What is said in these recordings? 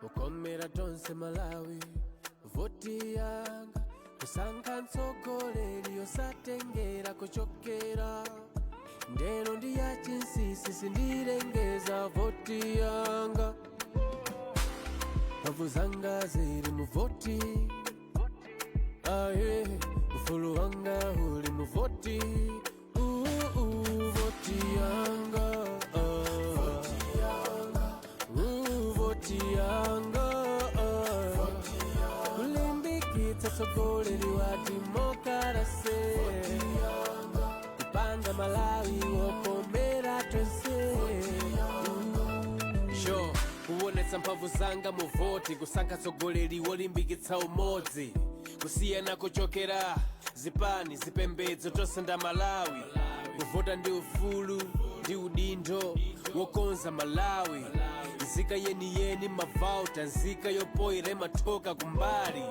Ukomera tonse Malawi voti yanga kusankha mtsogoleri osatengera kuchokera ndeno ndi ya chinsisi sindilengeza voti yanga mphamvu zanga zili mu voti aye ufulu wanga uli mu voti voti yanga voti yanga kulimbikitsa tsogoleri wa demokrasi kupanga Malawi wokomera tonse sho kuonetsa mphamvu zanga mu voti kusankha tsogoleri wolimbikitsa umodzi kusiyana kuchokera zipani zipembedzo tonse nda Malawi kuvota ndi ufulu ndi udindo wokonza Malawi nzika yeniyeni mavauta nzika yopoire mathoka kumbali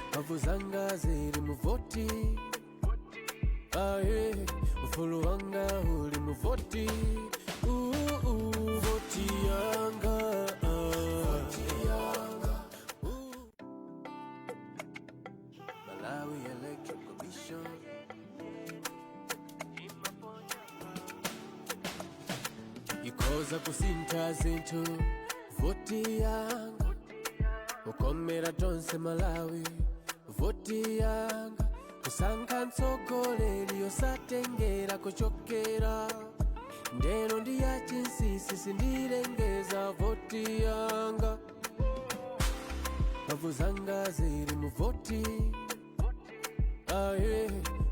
mphamvu zanga zili mu voti aye ufulu wanga uli mu voti voti yanga Malawi Electoral Commission ikoza kusintha zinthu voti yanga ukomera tonse Malawi voti yanga kusankha mtsogoleri osatengera kuchokera ndeno ndi ya chinsisi sindilengeza voti yanga mphamvu zanga zili mu voti aye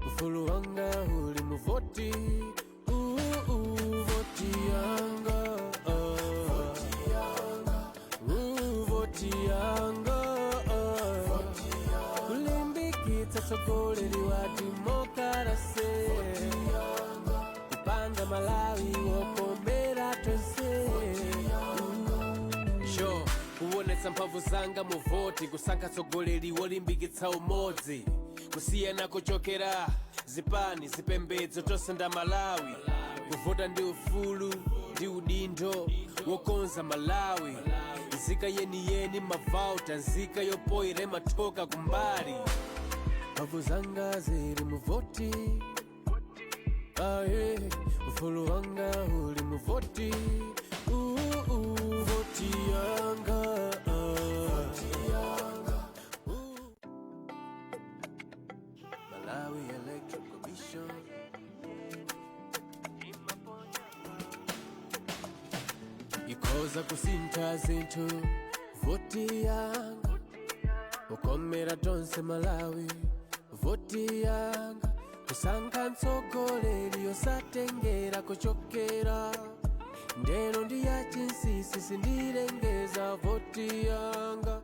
ufulu wanga uli mu voti voti yanga voti yanga kulimbikitsa tsogoleri wa demokrasi kupanga Malawi wokomera tonse sho kuonetsa mphamvu zanga mu voti kusankha tsogoleri wolimbikitsa umodzi kusiyana kuchokera zipani zipembedzo tonse nda Malawi kuvota ndi ufulu ndi udindo wokonza Malawi nzika yeniyeni mavauta nzika yopoire mathoka kumbali mphamvu zanga zili mu voti aye ufulu wanga uli mu voti voti yanga Malawi Electoral Commission ikoza kusintha zinthu voti yanga ukomera tonse Malawi voti yanga kusankha mtsogoleri osatengera kuchokera ndeno ndi ya chinsisi sindilengeza voti yanga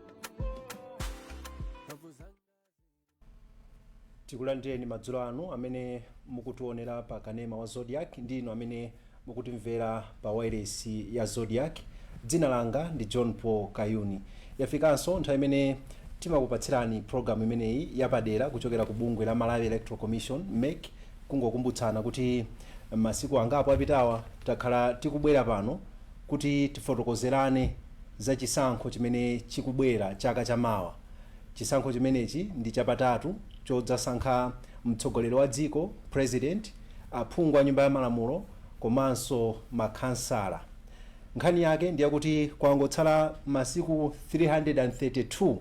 tikulandireni madzulo anu amene mukutionera pa kanema wa Zodiac ndino amene mukutimvera pa wireless ya Zodiac. Dzina langa ndi John Paul Kayuni. Yafikanso nthawi imene timakupatsirani program imeneyi yapadera kuchokera ku bungwe la Malawi Electoral Commission MEC. Kungokumbutsana kuti masiku angapo apitawa takhala tikubwera pano kuti tifotokozerane za chisankho chimene chikubwera chaka chamawa. Chisankho chimenechi ndi chapatatu chodzasankha mtsogoleri wa dziko president, aphungu a nyumba ya malamulo komanso makhansala. Nkhani yake ndiye kuti kwangotsala masiku 332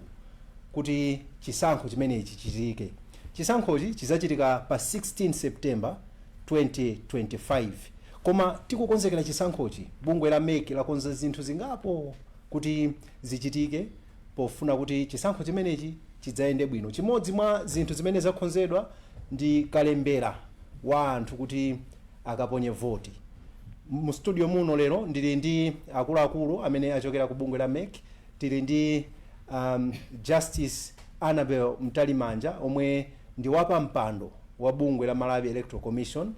kuti chisankho chimenechi chitike. Chisankhochi chizachitika pa 16 September 2025. Koma tikukonzekera chisankhochi bungwe la MEC lakonza zinthu zingapo kuti zichitike pofuna kuti chisankho chimenechi chidzayende bwino. Chimodzi mwa zinthu zimene zakonzedwa ndi kalembera wa anthu kuti akaponye voti. Mu studio muno lero ndili ndi akuluakulu amene achokera ku bungwe la MEC. Tili ndi Justice Annabel Mtalimanja omwe ndi wapa mpando wa bungwe la Malawi Electoral Commission.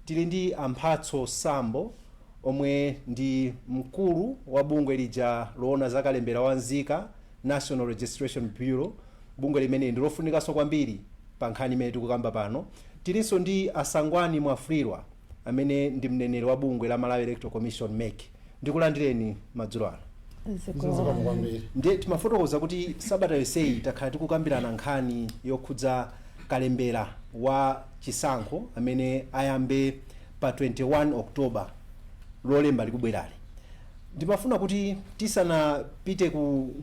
Tili ndi Amphatso Sambo omwe ndi mkulu wa bungwe lija loona za kalembera wa nzika National Registration Bureau. Bungwe limene ndilofunikanso kwambiri pa nkhani imene tikukamba pano. Tilinso ndi Asangwani Mwafulirwa amene ndi mneneri wa bungwe la Malawi Electoral Commission MEC. Ndikulandireni madzulo ano. ndiye timafotokoza kuti sabata yonseyi takhala tikukambirana nkhani yokhudza kalembera wa chisankho amene ayambe pa 21 Oktoba lolemba likubwerali. Ndimafuna kuti tisanapite ku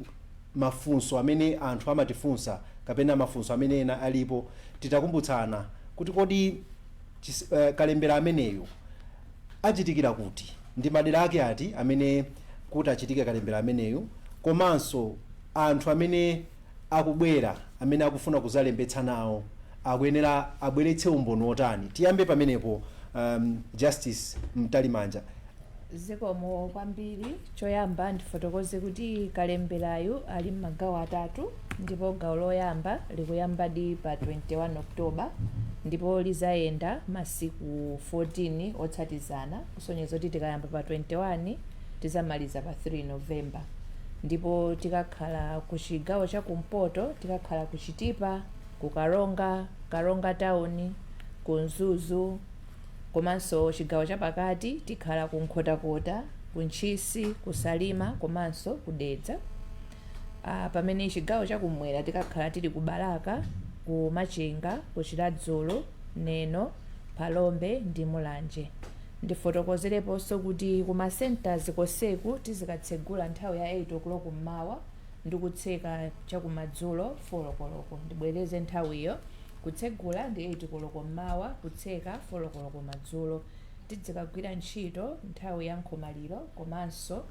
mafunso amene anthu amatifunsa kapena mafunso amene ena alipo, titakumbutsana kuti kodi kalembera ameneyo achitikira kuti, ndi madera ake ati amene kuti achitike kalembera ameneyo, komanso anthu amene akubwera amene akufuna kuzalembetsa nawo akuyenera abweretse umboni otani. Tiyambe pamenepo, Justice Mtalimanja. Zikomo kwambiri. Choyamba ndifotokoze kuti kalemberayu ali m'magawo atatu, ndipo gawo loyamba likuyamba di pa 21 Oktoba ndipo lizayenda masiku 14 otsatizana, kusonyeza kuti tikayamba pa 21 tizamaliza pa 3 November. Ndipo tikakhala ku chigawo chakumpoto, tikakhala ku Chitipa, ku Karonga Town, ku Nzuzu, komanso chigawo chapakati tikhala ku Nkhotakota, ku Ntchisi, ku Salima, komanso ku Dedza. Pamene chigawo chakumwera tikakhala tili ku Balaka, ku Machinga, ku Chiladzulu, Neno, Palombe ndi Mulanje. Ndifotokozereponso kuti ku masenters konseku tizikatsegula nthawi ya 8 o'clock mmawa ndi kutseka chakumadzulo 4 o'clock. Ndibwereze nthawiyo, kutsegula ndi 8 o'clock mmawa, kutseka 4 o'clock madzulo. Tizikagwira ntchito nthawi ya nkhomaliro komanso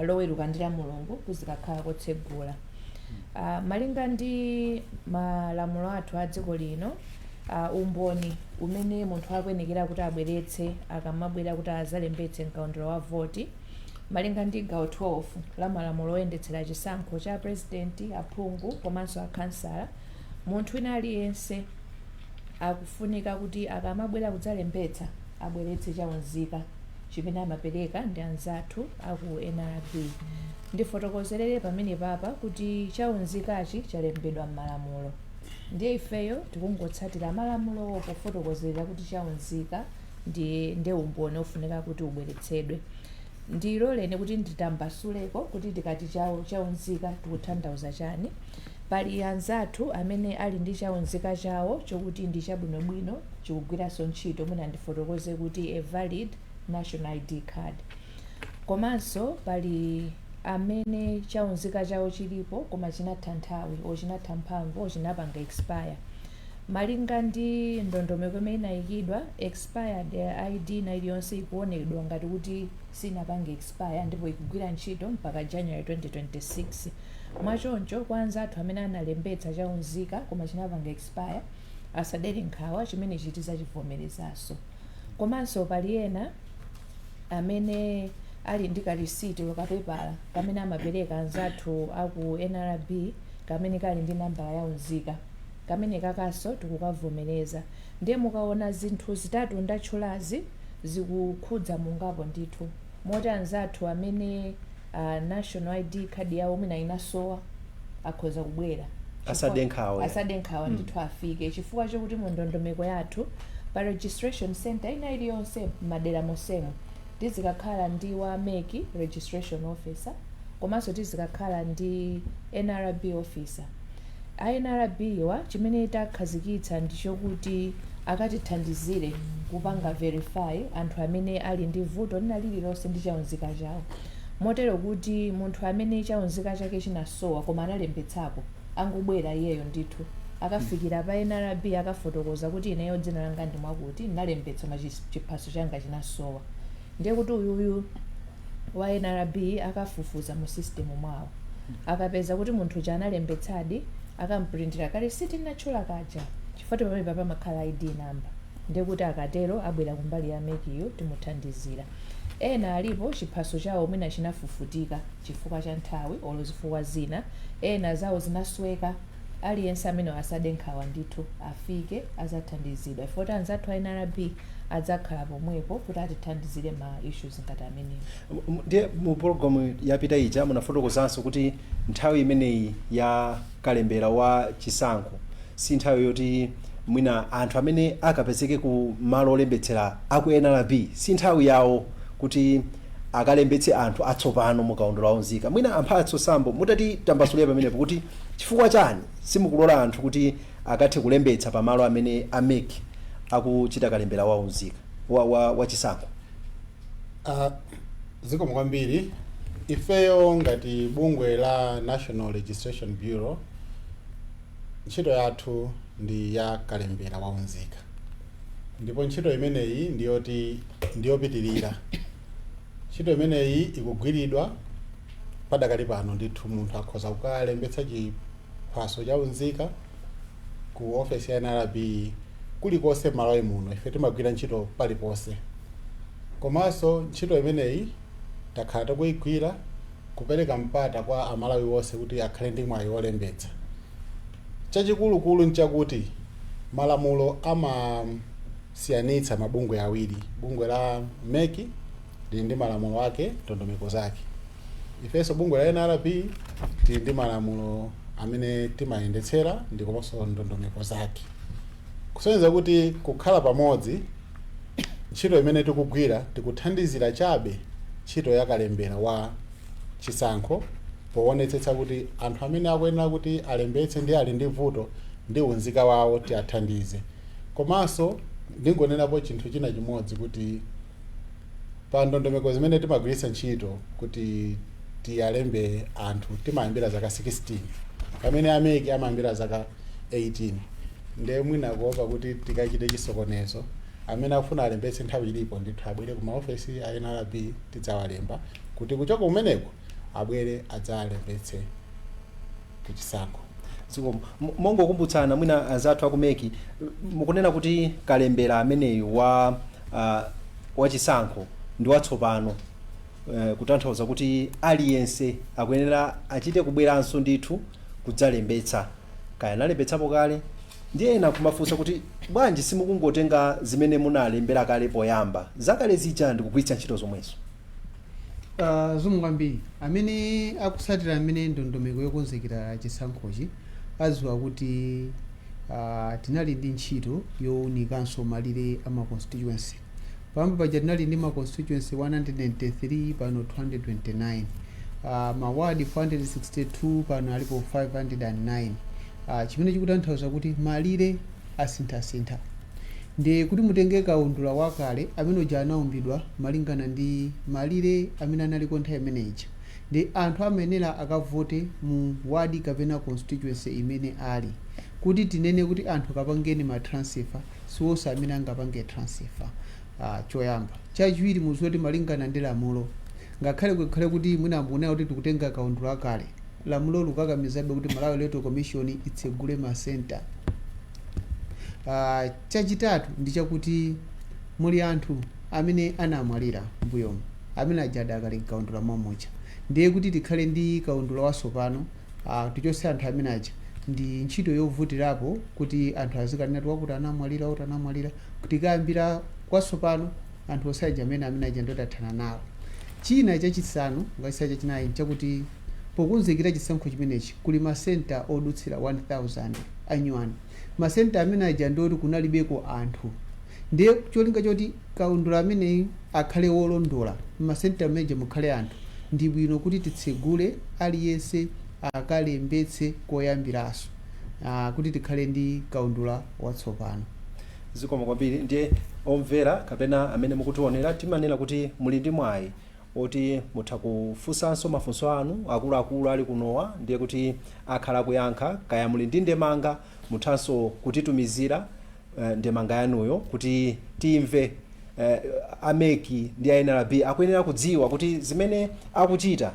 loweruka ndi la Mulungu kuzikakhala kotsegula. Malinga ndi malamulo athu a dziko lino, umboni umene munthu akuyenekera kuti abweretse akamabwera kuti azalembetse mkaundula wa voti, malinga ndi gawo 12 la malamulo oyendetsera chisankho cha president, aphungu komanso akhansala, munthu wina aliyense akufunika kuti akamabwera kudzalembetsa abweretse chaunzika chimene amapereka ndi anzathu aku NRB. Ndifotokozerere pamene papa kuti chaunzikachi chalembedwa m'malamulo, ndiye ifeyo tikungotsatira malamulo pofotokozera kuti chaunzika ndi umboni ofunika kuti ubweretsedwe. Ndiloleni kuti nditambasuleko kuti tikati chaunzika tikutanthauza chani. Pali anzathu amene ali ndi chaunzika chawo chokuti ndi chabwinobwino chikugwiranso ntchito, mwina ndifotokoze kuti a valid national ID card. Komanso pali amene chaunzika chawo chilipo koma chinatha nthawi chinatha mphamvu chinapanga expire. Malinga ndi ndondomeko imene inayikidwa, expired ID na iliyonse ikuonedwa ngati kuti sinapange expire ndipo ikugwira ntchito mpaka January 2026. Mwachoncho kwa anzathu amene analembetsa chaunzika koma chinapanga expire asadere nkhawa, chimene tizachivomerezanso. Komanso pali ena amene ali ndi karisiti lokapepala kamene amapereka anzathu aku NRB kamene kali ndi nambala yaunzika, kamene kakanso tikukavomereza. Ndiye mukaona zinthu zitatu ndatchulazi zikukhudza mungapo ndithu, moti anzathu amene national ID card yawo mwina inasowa akhoza kubwera asadenkhawa ndithu afike, chifukwa chokuti mu ndondomeko yathu pa registration center ina iliyonse madera mosemo tizikakhala ndi wa MEC registration officer komanso tizikakhala ndi NRB officer. NRB wa chimene takhazikitsa ndichokuti akatithandizire kupanga verify anthu amene ali ndi vuto lina lililonse ndi chaunzika chawo, motero kuti munthu amene chaunzika chake chinasowa koma analembetsapo angobwera iyeyo ndithu akafikira pa NRB akafotokoza kuti ineyo dzina langa ndi mwakuti ndinalembetsa ma chiphaso changa chinasowa, ndiye kuti uyuyu wa NRB akafufuza mu system mwawo akapeza kuti munthu uja analembetsadi akamprintira kale siti natchula kaja chifukwa pamene papa makhala ID number, ndiye kuti akatero abwera kumbali ya mekiyo timuthandizira. Ena alipo chiphaso chawo mwina chinafufutika chifukwa cha nthawi olo zifukwa zina, ena zawo zinasweka, aliyense amene asadenkhawa ndithu afike azathandizidwa. Ifoti anzathu a NRB adzakhala pomwepo kuti atithandizire ma issues ngati amenewo. Ndiye mu programu yapita ija munafotokozanso kuti nthawi imeneyi ya kalembera wa chisankho si nthawi yoti mwina anthu amene akapezeke ku malo olembetsera aku NRB si nthawi yawo kuti akalembetse anthu atsopano mukaundula waunzika. Mwina amphatso sambo mutati tambasulira pamenepo kuti chifukwa chani simukulola anthu kuti akathe kulembetsa pamalo amene ameki akuchita kalembera waunzika wa chisankho. Zikomo kwambiri. Ifeyo ngati bungwe la National Registration Bureau ntchito yathu ndi ya kalembera waunzika, ndipo ntchito imeneyi ndiyopitirira. Ntchito imeneyi ikugwiridwa padakali pano, ndithu munthu akhoza kukalembetsa chiphaso cha unzika ku ofesi ya NRB kulikonse m'Malawi muno. Ife timagwira ntchito paliponse, komanso ntchito imeneyi takhala tikuyigwira kupereka mpata kwa Amalawi wonse kuti akhale ndi mwayi wolembetsa. Chachikulukulu nchakuti malamulo amasiyanitsa mabungwe awiri. Bungwe la meki lili ndi malamulo ake, ndondomeko zake. Ifenso bungwe la NRB lili ndi malamulo amene timayendetsera ndi komanso ndondomeko zake. Kusonyeza kuti kukhala pamodzi ntchito imene tikugwira tikuthandizira chabe ntchito ya kalembera wa chisankho, poonetsetsa kuti anthu amene akuyenera kuti alembetse ndi ali ndi vuto ndi unzika wawo tiathandize. Komanso ndingonenapo chinthu china chimodzi kuti pa ndondomeko zimene timagwiritsa ntchito kuti tialembe anthu timayambira zaka 16, pamene ameki amayambira zaka 18. Ndiye mwina kuopa kuti tikachite chisokonezo, amene akufuna alembetse nthawi ilipo ndithu abwere ku maofesi a NRB tidzawalemba kuti kuchoka kumeneko abwere adzalembetse ku chisankho. Mongokumbutsana mwina azathu akumeki mukunena kuti kalembera ameneyu wa chisankho ndi watsopano, kutanthauza kuti aliyense akuyenera achite kubweranso ndithu kudzalembetsa, kaya analembetsapo kale. Ndiye ena kumafunsa kuti bwanji simukungotenga zimene munalembera kale poyamba, zakale zija ndikugwiritsa ntchito zomwezo. Zikomo kwambiri. Amene akusatira amene ndondomeko yokonzekera chisankhochi adziwa kuti tinali ndi ntchito yowunikanso malire ama constituency. Pamba paja tinali ndi ma constituency 193, pano 229, mawadi 462, pano alipo 509. Chimene chikutanthauza kuti malire asinthasintha. Ndi kuti mutenge kaundula wakale amene uja anaumbidwa malingana ndi malire amene analiko nthawi imeneyi. Ndi anthu amenera akavote mu wadi kapena constituency imene ali, kuti tinene kuti anthu kapangeni ma transfer siwonse amene angapange transfer. Choyamba. Chachiwiri mudziwe kuti malingana ndi lamulo, ngakhale kukhale kuti mwina ambunayo kuti tikutenga kaundula wakale, lamulo lukakamizabe kuti Malawi Electoral Commission itsegule ma center. Chachitatu ndi chakuti muli anthu amene anamwalira mbuyomu, amene ajada akali kaundula momocha. Ndiye kuti tikhale ndi kaundula watsopano, tichotse anthu amene aja. Ndi ntchito yovutirapo kuti anthu azikanena kuti anamwalira kuti anamwalira, kuti kayambira kwatsopano anthu osaja amene aja ndotathana nawo. China chachisanu ngati chachinayi chakuti pokonzekera chisankho chimenechi kuli masenta odutsira 1000 anyuwani. Masenta amene aja ndoti kunalibeko anthu. Ndiye cholinga choti kaundula ameneyi akhale wolondola masenta amene mukhale anthu, ndi bwino kuti titsegule aliyense akalembetse koyambiraso, kuti tikhale ndi kaundula watsopano. Zikomo kwambiri. Ndiye omvera kapena amene mukutionera timanena kuti muli ndi mwayi oti mutha kufunsanso mafunso anu akuluakulu ali kunowa, ndiye kuti akhala kuyankha. Kaya muli ndi ndemanga muthanso kutitumizira ndemanga yanuyo kuti timve ameki ndi a NRB akuyenera kudziwa kuti zimene akuchita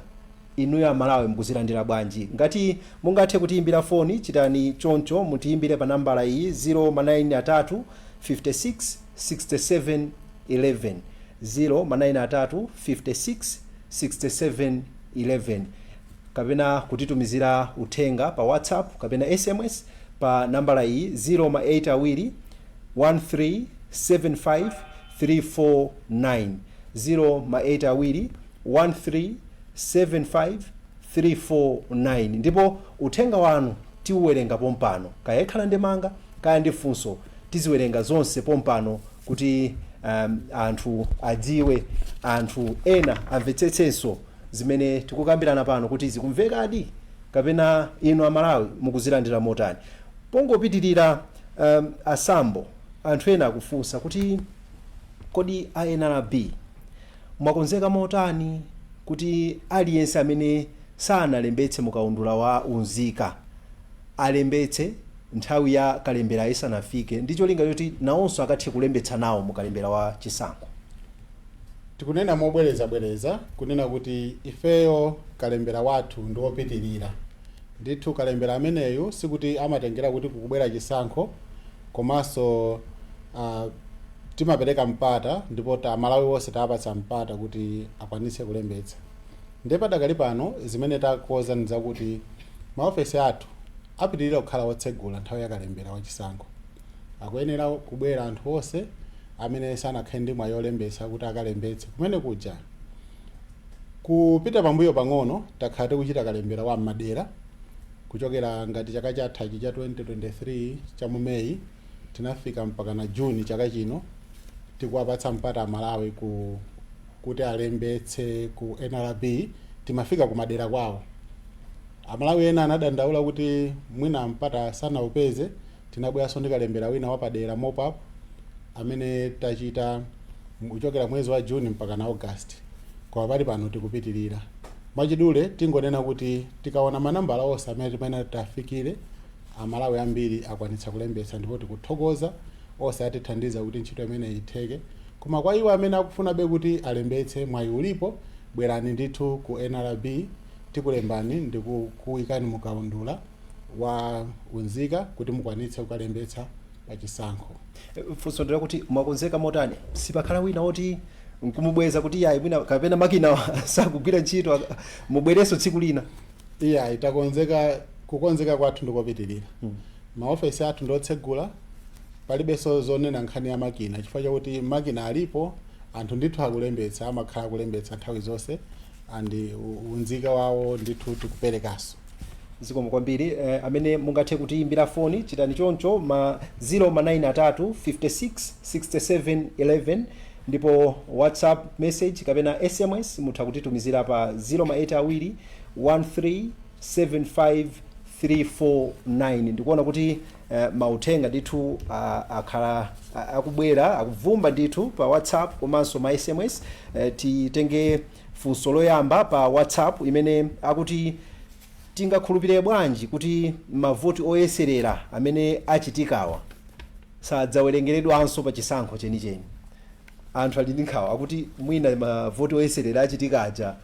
inuyo Amalawi mukuzilandira bwanji. Ngati mungathe kutiyimbira foni chitani choncho, mutiyimbire pa nambala iyi 093 56 67 11, 093 56 67 11, kapena kutitumizira uthenga pa WhatsApp kapena SMS pa nambala iyi 082 1375 349, 082 1375 349. Ndipo uthenga wanu tiuwerenga pompano, kaya ikhala ndemanga kaya ndi funso tiziwerenga zonse pompano kuti anthu adziwe, anthu ena amvetsetsenso zimene tikukambirana pano kuti zikumvekadi kapena inu amalawi mukuzilandira motani. Pongopitirira asambo, anthu ena akufunsa kuti kodi a NRB mwakonzeka motani kuti aliyense amene sanalembetse mukaundula wa unzika alembetse nthawi ya kalembera isanafike, ndicho linga choti nawonso akathe kulembetsa nawo mukalembera wa chisankho. Tikunena mobwereza kunena kuti ifeyo kalembera wathu ndiopitirira. Ndithu kalembera ameneyo sikuti amatengera kuti kukubwera chisankho, komanso timapereka mpata ndipo amalawi wonse tapatsa mpata kuti akwanise kulembetsa. Ndipo padakali pano zimene takoza ndi zakuti maofesi athu apitirira kukhala wotsegula nthawi ya kalembera wa chisankho. Akuyenera kubwera anthu onse amene sanakhale ndi mwayi olembetsa kuti akalembetse kumene kuja. Kupita pambuyo pang'ono takhala tikuchita kalembera wa madera kuchokera ngati chaka chathachi cha 2023 cha mu Meyi tinafika mpaka na Juni chaka chino tikuwapatsa mpata amalawi kuti alembetse ku NRB. Timafika ku madera kwawo. Amalawi ena anadandaula kuti mwina mpata sana upeze, tinabweranso ndi kalembera wina wapadera mop-up amene tachita kuchokera mwezi wa Juni mpaka na August. Kwa pali pano tikupitirira. Mwachidule tingonena kuti tikaona manambala onse amene timene tafikire amalawi ambiri akwanitsa kulembetsa, ndipo tikuthokoza onse atithandiza kuti ntchito imene itheke. Koma kwa iwo amene akufuna kuti alembetse, mwayi ulipo, bwerani ndithu ku NRB tikulembani ndi kuyikani mukaundula wa unzika kuti mukwanitse kukalembetsa pa chisankho. Funso ndira kuti mwakonzeka motani, sipakhala wina woti nkumubweza kuti yayi mwina kapena makina sakugwira ntchito mubwereso tsiku lina. Iya itakonzeka, kukonzeka kwathu ndikopitirira. Maofesi athu ndotsegula, palibenso zonena nkhani ya makina chifukwa chakuti makina alipo, anthu ndithu akulembetsa, amakhala kulembetsa nthawi zonse, andi unzika wawo ndithu tikuperekaso. Zikomo kwambiri. Amene mungathe kutiyimbira foni chitani choncho ma 093 56 67 11 ndipo WhatsApp message kapena SMS mutha kutitumizira pa 082 13 75 349. Ndikuona kuti mauthenga ndithu akhala akubwera akuvumba ndithu pa WhatsApp komanso ma SMS. Titenge funso loyamba pa WhatsApp imene akuti tingakhulupirire bwanji kuti mavoti oyeserera amene achitikawa sadzawerengeredwanso pa chisankho chenicheni. Anthu ali ndi nkhawa akuti mwina mavoti oyeserera achitika aja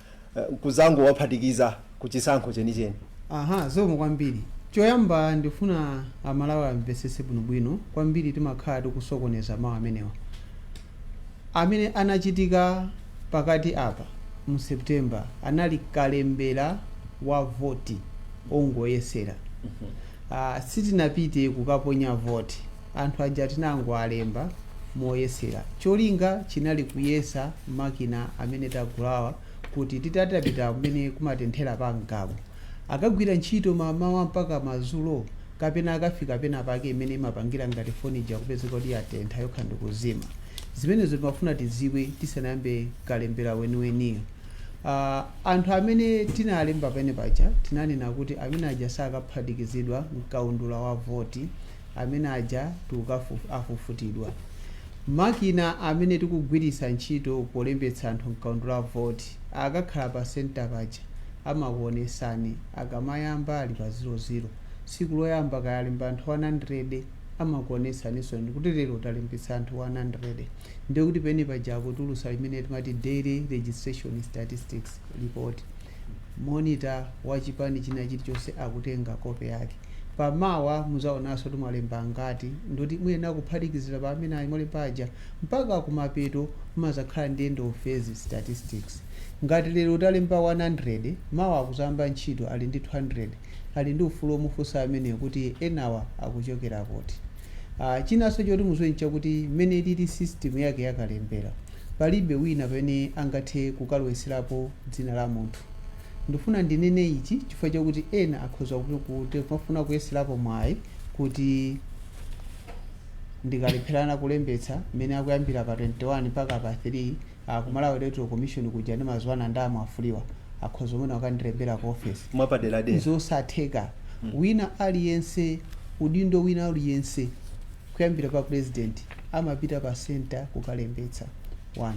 kuzangowaphatikiza ku chisankho chenicheni. Zikomo kwambiri. Choyamba ndifuna amalawi amvetsetse bwinobwino, kwambiri timakhala tikusokoneza mawu amenewa amene anachitika pakati apa mu September. Anali kalembera wa voti ongoyesera. Sitinapite kukaponya voti, anthu aja tinango alemba moyesera. Cholinga chinali kuyesa makina amene tagulawa kuti titatapita kumene kumatenthera pa mgawo akagwira ntchito mamawa mpaka madzulo, kapena akafika pena pake imene imapangira ngati foni ija kupezeka kuti yatentha yokha ndi kuzima. Zimenezo timafuna tiziwe tisanayambe kalembera weniweniyo. Anthu amene tinalemba pene paja tinanena kuti amene aja sakaphatikizidwa mkaundula wa voti, amene aja afufutidwa. Makina amene tikugwiritsa ntchito polembetsa anthu mkaundula wa voti akakhala pa center paja amakuonesani akamayamba ali pa 00, tsiku loyamba kayalemba anthu 100 amakuonesaninso kuti lero talembetsa anthu 100. Ndiye kuti pene paja akutulutsa imene timati daily registration statistics report. Monitor wa chipani china chilichonse akutenga kope yake. Pamawa muzaonanso timalemba ngati ndoti mwina kuphatikizira pa amene ali paja mpaka kumapeto mumazakhala ndi end of phase statistics. Ngati lero talemba 100, mawa akuzamba ntchito ali ndi 200, ali ndi ufulu omufunsa amene kuti enawa akuchokera kuti. Chinanso choti muziwe nchakuti mmene tili system yake yakalembera, palibe wina pene angathe kukaloweserapo dzina la munthu. Ndifuna ndinene ichi chifukwa chakuti ena akhoza kuti mafuna kuyeserapo mwayi kuti ndikalepherana kulembetsa mmene akuyambira pa 21 mpaka pa 3 kumalawi electoral commission kuja ndi mazwana ndama afuliwa akhoza omwe akandilembera ku office mwapaderadera zosatheka wina aliyense udindo wina aliyense kuyambira pa president amapita pa center kukalembetsa 1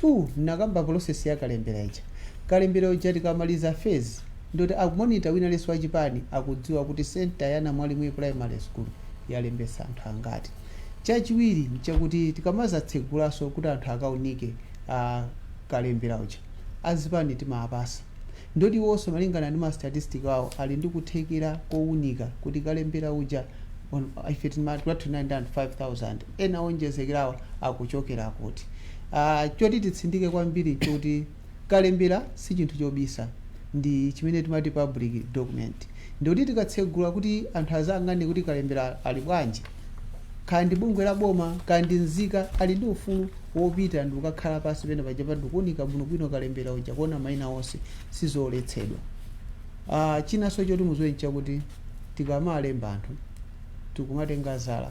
2 nakamba process ya kalembera ija kalembera ija tikamaliza phase ndoti akumonita wina leso wachipani akudziwa kuti center ya Namwalimu primary school yalembesa anthu angati. Chachiwiri nchakuti tikamazatsegulaso kuti anthu akaunike kalembera uja azipani timapasa ndoti wonso malingana ndi ma statistic awo ali ndi kuthekera kowunika kuti kalembera uja ife timati 905,000 ena onjezekerawa akuchokera kuti choti titsindike kwambiri kuti kalembera si chinthu chobisa ndi chimene timati public document ndoti tikatsegula kuti anthu azangane kuti kalembera ali bwanji kandi bungwe la boma kandi nzika ali ndi ufulu wopita ndi kukakhala pasi pene pajapa ndikuunika bwinobwino kalembera uja kuona mayina onse sizoletsedwa. Chinanso choti muzoweni chakuti tikamalemba anthu tikumatenga zala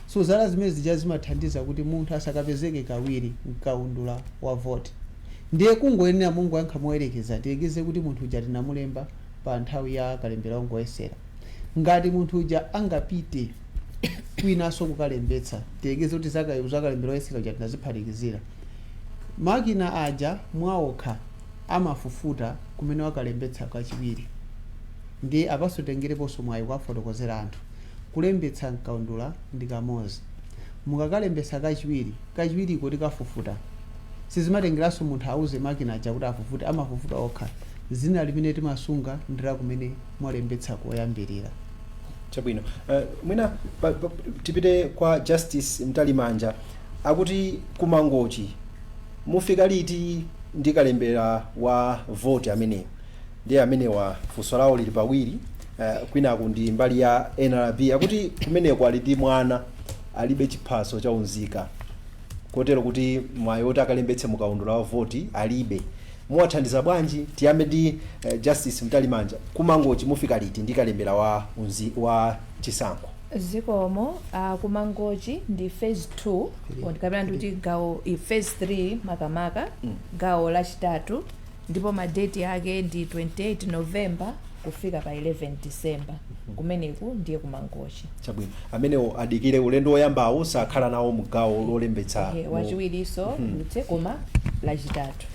so zala zimene zija zimathandiza kuti munthu asakapezeke kawiri mkaundula wa vote ndiye kungoyenera mungu ankha moyerekeza tiyekeze kuti munthu uja tinamulemba pa nthawi ya kalembera ongoyesera ngati munthu uja angapite kwinaso kukalembetsa tiyekeze kuti zakalembera oyesera uja tinaziphatikizira makina aja mwaokha amafufuta kumene wakalembetsa kachiwiri ndi apasotengereponso mwayi kwafotokozera anthu kulembetsa mkaundula ndi kamodzi mukakalembetsa kachiwiri kuti kafufuta sizimatengeranso munthu auze makina aja kuti afufute amafufuta okha zina limene timasunga ndira kumene mwalembetsa koyambirira. Chabwino mwina tipite kwa Justice Mtalimanja akuti kumangochi mufika liti ndi kalembera wa vote amene ndiye amene wa funso lawo lili pawiri kwinaku ndi mbali ya NRB akuti kumeneko ali ndi mwana alibe chiphaso cha unzika kotero kuti mwayi oti akalembetse mukaundula wa voti alibe muwathandiza bwanji tiyambe ndi Justice Mtalimanja kumangochi mufika liti ndi kalembera wa chisankho zikomo kumangochi ndi phase 2 ndikapena ndikuti gawo phase 3 makamaka gawo lachitatu ndipo madate yake ndi 28 November kufika pa 11 December kumeneku ndiye kumangochi. Chabwino amenewo adikire ulendo woyambawo sakhala nawo mugawo lolembetsa wachiwiriso lutse koma lachitatu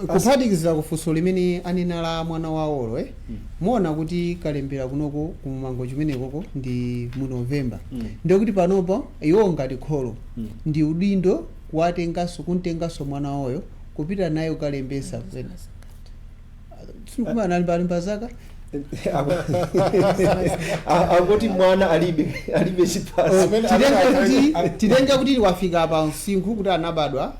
kuphatikizira kufunso limene anena la mwana wawolo muona kuti kalembera kunoko kumango chimenekoko ndi mu November ndikuti panopo iwo ngati kholo ndi udindo kuntenganso mwana wawoyo kupita naye kalembesa kwena sinikumana alimba zaka akuti mwana alibe chiphaso tidenga kuti wafika pa msinkhu kuti anabadwa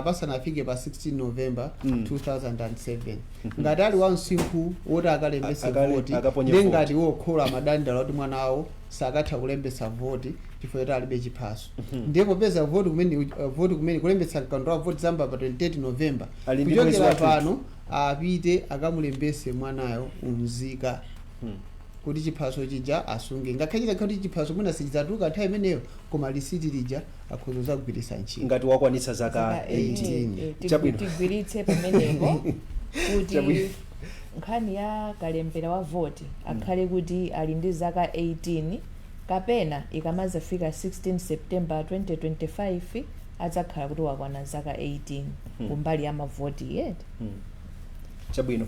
pasanafike pa 16 November 2007 ngati ali wa msinkhu woti akalembesa voti ndengati wokhola madandala kuti mwana wawo sakatha kulembesa voti chifukwa choti alibe chiphaso ndipo peza voti kumene kulembesa mkaundula wa voti zamba pa 28 November kuchokera pano apite akamulembese mwanayo umzika kuti chiphaso chija asunge ngakhale kuti chiphaso mwina sichidzatuluka nthawi imeneyo koma lisiti lija akhoza kugwiritsa ntchito ngati wakwanitsa zaka 18 tigwiritse pamenepo kuti nkhani ya kalembera wa voti akhale kuti ali ndi zaka 18 kapena ikamazafika 16 September 2025 adzakhala kuti wakwana zaka 18 kumbali ya mavoti yeti. Chabwino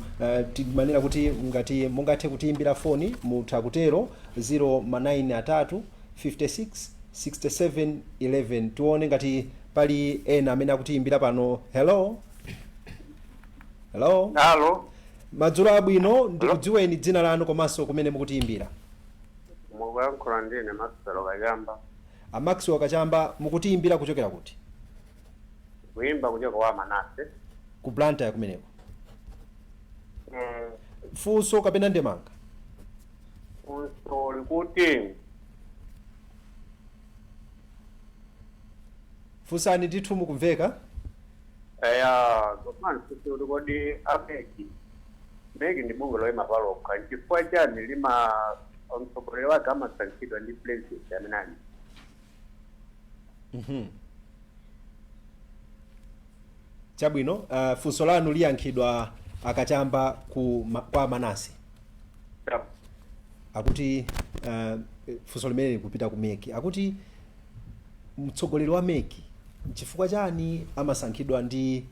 timanena kuti ngati mungathe kutiimbira foni mutha kutero 093 56 67 11 tione ngati pali ena amene akutiimbira pano. Hello madzulo abwino ndikudziweni dzina lanu komanso kumene mukutiimbira. mukuyankhula ndine Maxwell Kachamba. Maxwell Kachamba mukutiimbira kuchokera kuti? Kuimba kuchoka wa Manase ku Blantyre kumeneko. Funso kapena ndemanga? Funso likuti funsani ndithu mukumveka. Koma funso kodi apeki meki ndi bungwe loyima palokha chifukwa chani lima mtsogoleri wake amasankhidwa ndi president amenani Chabwino, funso lanu liyankhidwa akachamba kwa Manase. Akuti funso limene likupita ku meki. Akuti mtsogoleri wa meki chifukwa chani amasankhidwa ndi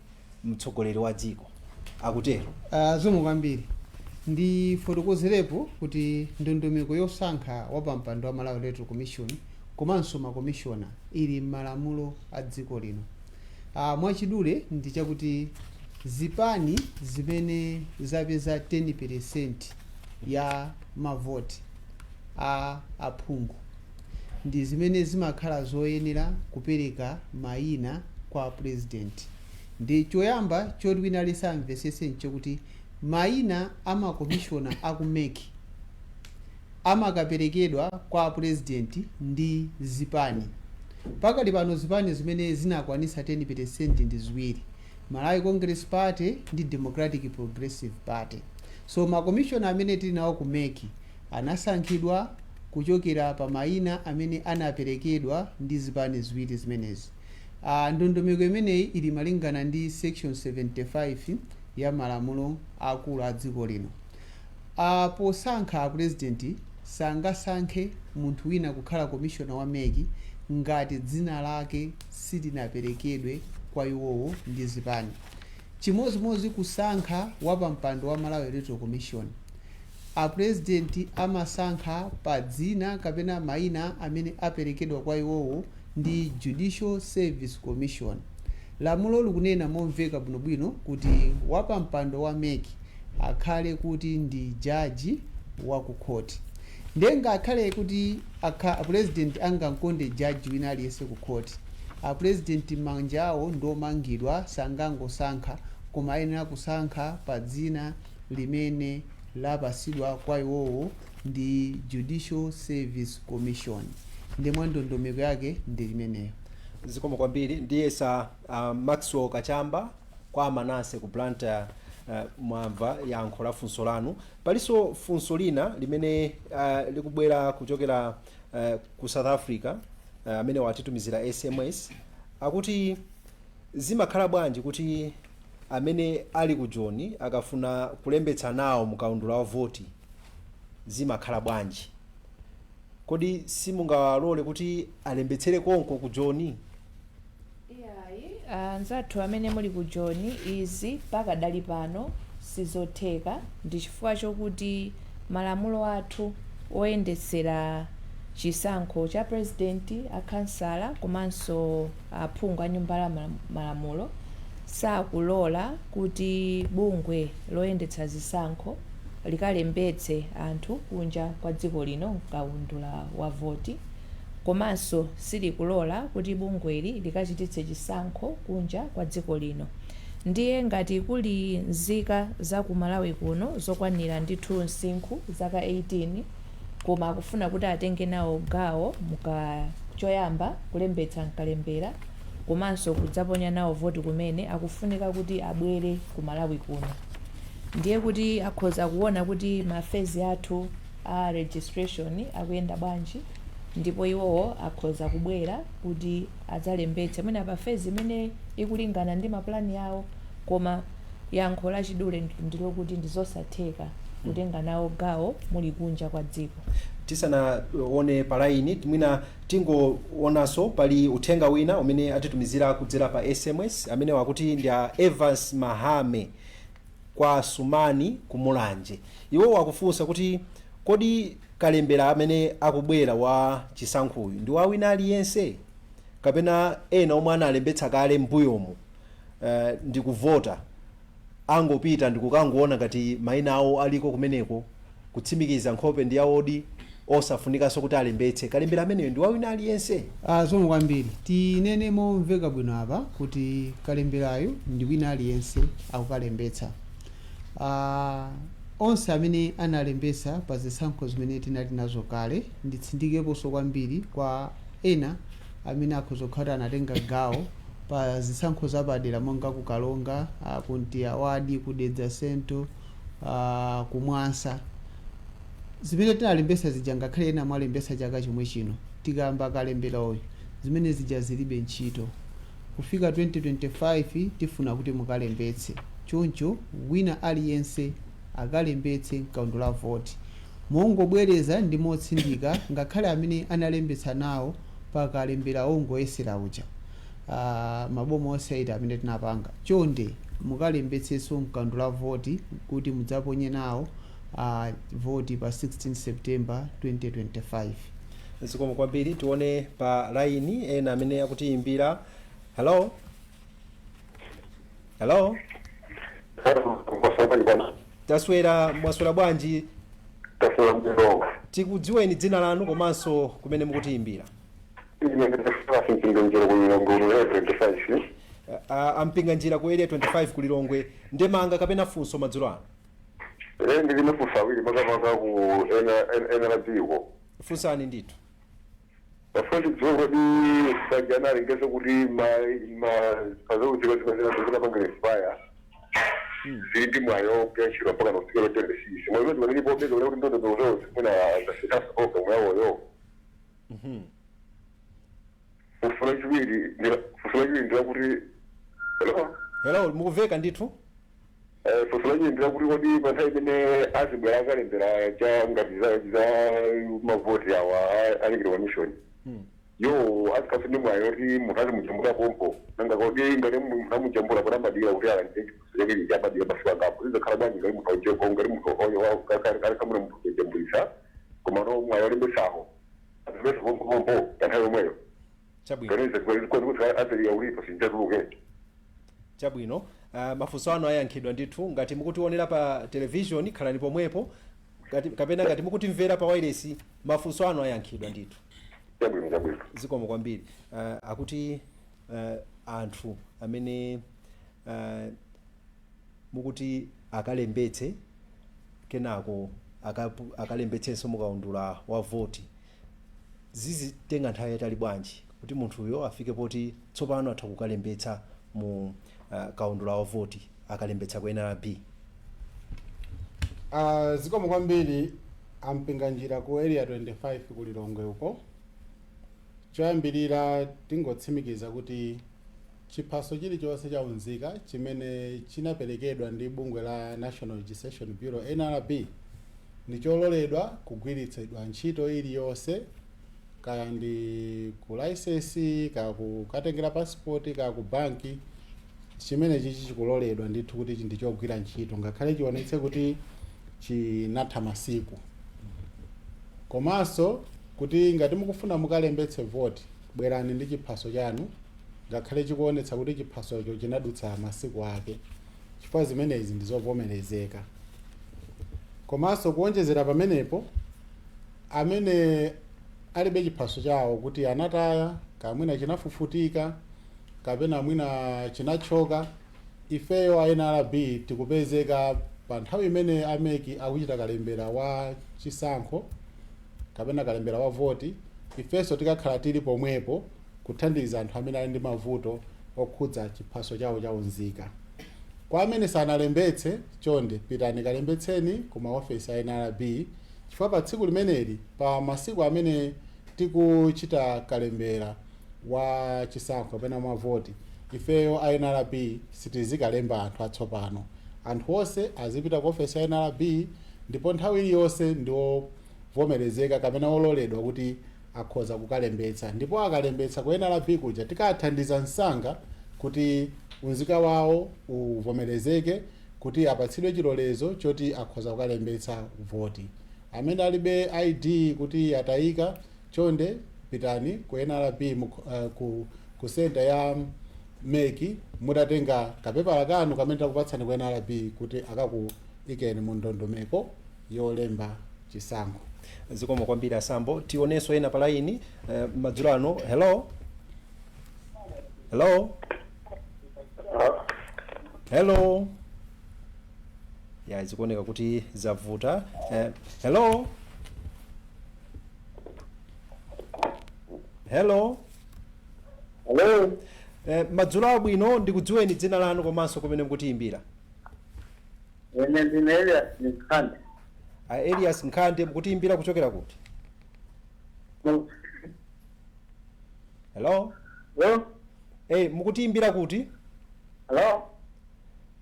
mtsogoleri wa dziko? Akutero. Zomwe kwambiri ndifotokozerepo kuti ndondomeko yosankha wapampando wa Malawi Electoral Commission komanso makomishona ili m'malamulo a dziko lino. Mwachidule ndi chakuti zipani zimene zapeza 10% ya mavoti a aphungu ndi zimene zimakhala zoyenera kupereka mayina kwa president. Ndi choyamba choti wina alisamvesese nchokuti mayina amakomishona akumeki amakaperekedwa kwa president ndi zipani. Pakali pano zipani zimene zinakwanisa 10% ndi ziwiri: Malawi Congress Party ndi Democratic Progressive Party. So makomishona amene tili nawo kumeki anasankhidwa kuchokera pa mayina amene anaperekedwa ndi zipani ziwiri zimenezi. Ndondomeko imeneyi ili malingana ndi section 75 ya malamulo akulu a dziko lino. Posankha president sangasankhe munthu wina kukhala komishona wa meki ngati dzina lake silinaperekedwe kwa iwowo ndi zipani. Chimozimozi kusankha wapampando wa Malawi Electoral Commission, president amasankha pa dzina kapena mayina amene aperekedwa kwa iwowo ndi Judicial Service Commission. Lamulo likunena momveka bwinobwino kuti wapampando wa meki akhale kuti ndi jaji wa ku court. Ndenga akhale kuti president angamkonde jaji wina aliyense ku court. President manja awo ndomangidwa sangangosankha koma ayenera kusankha pa dzina limene lapasidwa kwa iwowo ndi Judicial Service Commission. Ndemwe ndondomeko yake ndi limeneyo. Zikomo kwambiri. Ndiye sa Maxwell Kachamba kwa Manase ku Blantyre mwamva yankho la funso lanu. Paliso funso lina limene likubwera kuchokera ku South Africa amene watitumizira SMS. Akuti zimakhala bwanji kuti amene ali ku Joni akafuna kulembetsa nawo mukaundula wa voti zimakhala bwanji? Kodi simungawalole kuti alembetsere konko ku Joni? Nzathu amene muli ku Joni izi pakadali pano sizotheka, ndi chifukwa chokuti malamulo athu oyendetsera chisankho cha president, akhansala komanso aphungu a nyumba la malamulo sakulola kuti bungwe loyendetsa zisankho likalembetse anthu kunja kwa dziko lino mkaundula wa voti, komanso silikulola kuti bungweli likachititse chisankho kunja kwa dziko lino. Ndiye ngati kuli nzika za ku Malawi kuno zokwanira ndithu msinkhu zaka 18 koma akufuna kuti atenge nawo gawo choyamba kulembetsa mkalembera komanso kudzaponya nawo voti kumene, akufunika kuti abwere ku Malawi kuno. Ndiye kuti akhoza kuona kuti mafezi athu a registration akuyenda bwanji, ndipo iwowo akhoza kubwera kuti adzalembetse mwina pa fezi imene ikulingana ndi maplani yawo, koma yankho lachidule ndilokuti ndizosatheka kutenga nawo gawo muli kunja kwa dziko. Tisanaone palaini mwina tingoonanso pali uthenga wina umene atitumizira kudzera pa SMS amene wakuti ndi Evans Mahame kwa Sumani kumulanje. Iwo wakufunsa kuti kodi kalembera amene akubwera wa chisankhuyu ndi wawina aliyense kapena ena omwe analembetsa kale mbuyomu ndikuvota angopita ndikukangoona ngati mayina awo aliko kumeneko kutsimikiza nkhope ndi yawodi osafunikanso kuti alembetse kalembera ameneyo ndi wawina aliyense? Zomwe kwambiri tinene momveka bwino apa kuti kalemberayo ndi wina aliyense akukalembetsa. Onse amene analembesa pa zisankho zimene tinali nazo kale nditsindikeponso kwambiri kwa ena amene akhozokhala anatenga gawo pa zisankho zapadera monga ku Kalonga, ku Ntiyawadi, ku Dedza Sento, ku Mwansa. Zimene tinalembesa zija ngakhale ena mwalembesa chaka chomwe chino tikamba kalembera uyu zimene zija zilibe ntchito. Kufika 2025 tifuna kuti mukalembetse, choncho wina aliyense akalembetse mkaundu la voti. Mongobwereza ndi motsindika ngakhale amene analembetsa nawo pa kalembera ongoyesera uja maboma onse amene tinapanga, chonde mukalembetsenso mkaundu la voti kuti mudzaponye nawo voti pa 16 September 2025. zikomo kwambiri. Tione pa laini ena amene akutiimbira. Hello. Mwaswera bwanji? Tikudziweni dzina lanu komanso kumene mukutiimbira. Ampinga njira ku area 25 ku Lilongwe. Ndemanga kapena funso madzulo ano? Ndine kusawiri pakapaka ku NRB. Funsani ndithu. Bafundi dzongo di sajana ringese kuti pazo zikazikazina panga expire. Zindi mwayo keshiro paka no sikelo tele sisi. Mwayo ndi pobe zo kuti ndo zo kuna zasika soko mwayo yo. Fusulaji ndira kuti hello mukuveka ndithu? Fusulaji ndira kuti kodi panthawi imene azibwera akalembera cha ngati za mavoti awa alikira mission. Yo asikafuni mwayo ri mukazi mujambula pompo nanga kodi ngale mujambula kuna madira kuti ala ndenge kusegeri jaba dia baswa ngapo izo karabani ngale mutaje ko ngale mutoyo wa kakari kamwe mutujambulisa komano mwayo ri besaho azibesa pompo tanayo mwayo chabwino kanize ko ateri ya uri pasinja ruge chabwino. Mafunso anu ayankhidwa ndithu. Ngati mukutionera pa television khalani pomwepo, kapena ngati mukutimvera pa wireless mafunso anu ayankhidwa ndithu. Zikomo kwambiri. Akuti anthu amene mukuti akalembetse kenako akalembetsenso mukaundula wa voti, zizitenga nthawi yayitali bwanji kuti munthuyo afike poti tsopano atha kukalembetsa mu kaundula wa voti akalembetsa ku NRB? Zikomo kwambiri. Ampinga njira ku area 25 ku Lilongwe uko, choyambirira tingotsimikiza kuti chiphaso chilichonse chaunzika chimene chinaperekedwa ndi bungwe la National Registration Bureau NRB ndi chololedwa kugwiritsidwa ntchito iliyonse, kaya ndi ku license, kaya kukatengera passport, kaya ku banki. Chimene chichi chikuloledwa ndithu kuti ndichogwira ntchito ngakhale chionetse kuti chinatha masiku. Komanso kuti ngati mukufuna mukalembetse voti, bwerani ndi chiphaso chanu ngakhale chikuonetsa kuti chiphasocho chinadutsa masiku ake, chifukwa zimenezi ndizovomerezeka. Komanso kuonjezera pamenepo, amene alibe chiphaso chawo kuti anataya, kamwina chinafufutika, kapena mwina chinachoka, ifeyo a NRB tikupezeka pa nthawi imene ameki akuchita kalembera wa chisankho kapena kalembera wa voti. Ifenso tikakhala tili pomwepo kuthandiza anthu amene ali ndi mavuto okhudza chiphaso chawo chaunzika. Kwa amene sanalembetse, chonde pitani kalembetseni ku maofesi a NRB, chifukwa pa tsiku limeneli pa masiku amene tikuchita kalembera wa chisankho kapena wa voti, ifeyo a NRB sitizikalemba anthu atsopano. Anthu onse azipita ku ofesi ya NRB ndipo nthawi iliyonse ndiovomerezeka kapena ololedwa kuti akhoza kukalembetsa, ndipo akalembetsa ku NRB kuja tikathandiza msanga kuti unzika wawo uvomerezeke, kuti apatsidwe chilolezo choti akhoza kukalembetsa voti. Amene alibe ID kuti atayika, chonde pitani ku NRB ku center ya meki mutatenga kapepala kanu kamene takupatsani ku NRB kuti akakuikeni mu ndondomeko yolemba chisankho. Zikomo kwambiri Asambo. Tionenso ena pa line madzulo ano. Hello. Ya zikuoneka kuti zavuta. Hello. Madzulo abwino, ndikudziweni dzina lanu komanso kumene mukutiimbira. Ine ndine Elias Nkhande. Elias Nkhande, mukutiimbira kuchokera kuti? Hello? Hello? Mukutiimbira kuti? Hello?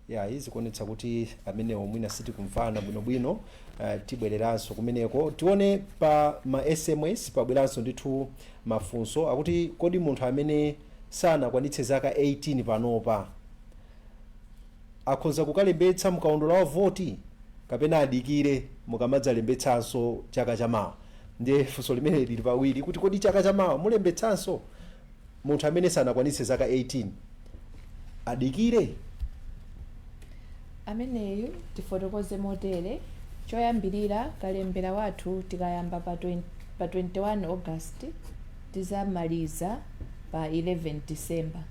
Ya izi kuonetsa kuti amenewo mwina sitikumvana bwinobwino. Tibwereranso kumeneko tione pa ma SMS pabweranso ndithu mafunso akuti kodi munthu amene sanakwanitse zaka 18 panopa akhoza kukalembetsa mkaundula wa voti kapena adikire mukamadzalembetsanso chaka chamawa? Ndiye funso limene lili pawiri kuti kodi chaka chamawa mulembetsanso munthu amene sanakwanitse zaka 18 adikire? Ameneyu tifotokoze motere. Choyambirira kalembera wathu tikayamba pa 21 August tizamaliza pa 11 December.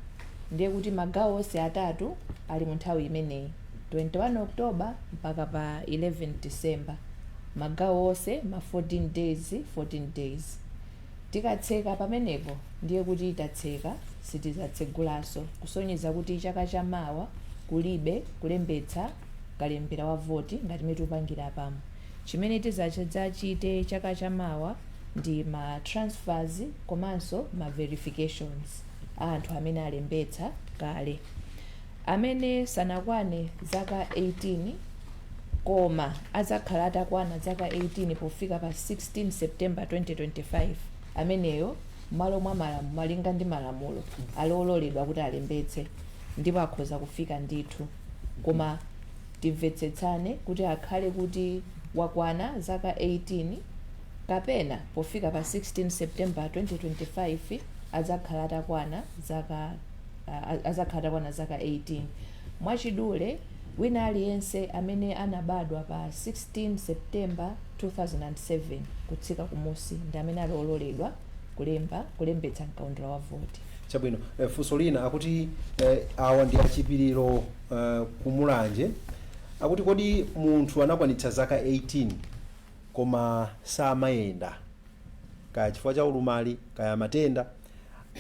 Ndiye kuti magawo onse atatu ali mu nthawi imeneyi, 21 October mpaka pa 11 December. Magawo onse ma 14 days. Tikatseka pamenepo ndiye kuti tatseka, sitizatsegulanso, kusonyeza kuti chaka chamawa kulibe kulembetsa kalembera wa voti ngati mitupangira pamo. Chimene tidzachite chaka chamawa ndi ma transfers komanso ma verifications anthu amene alembetsa kale. Amene sanakwane zaka 18 koma azakhala atakwana zaka 18 pofika pa 16 September 2025, ameneyo malo mwa malamulo malinga ndi malamulo aloledwa kuti alembetse ndipo akhoza kufika ndithu. Koma timvetsetsane kuti akhale kuti wakwana zaka 18 kapena pofika pa 16 September 2025 azakhala atakwana zaka 18. Mwachidule wina aliyense amene anabadwa pa 16 September 2007 kutsika kumusi ndi amene aloledwa kulembetsa mkaundula wa voti. Chabwino, funso lina akuti awa ndi achipiriro kumulanje akuti kodi munthu anakwanitsa zaka 18 koma samayenda kaya chifukwa cha ulumali kaya matenda,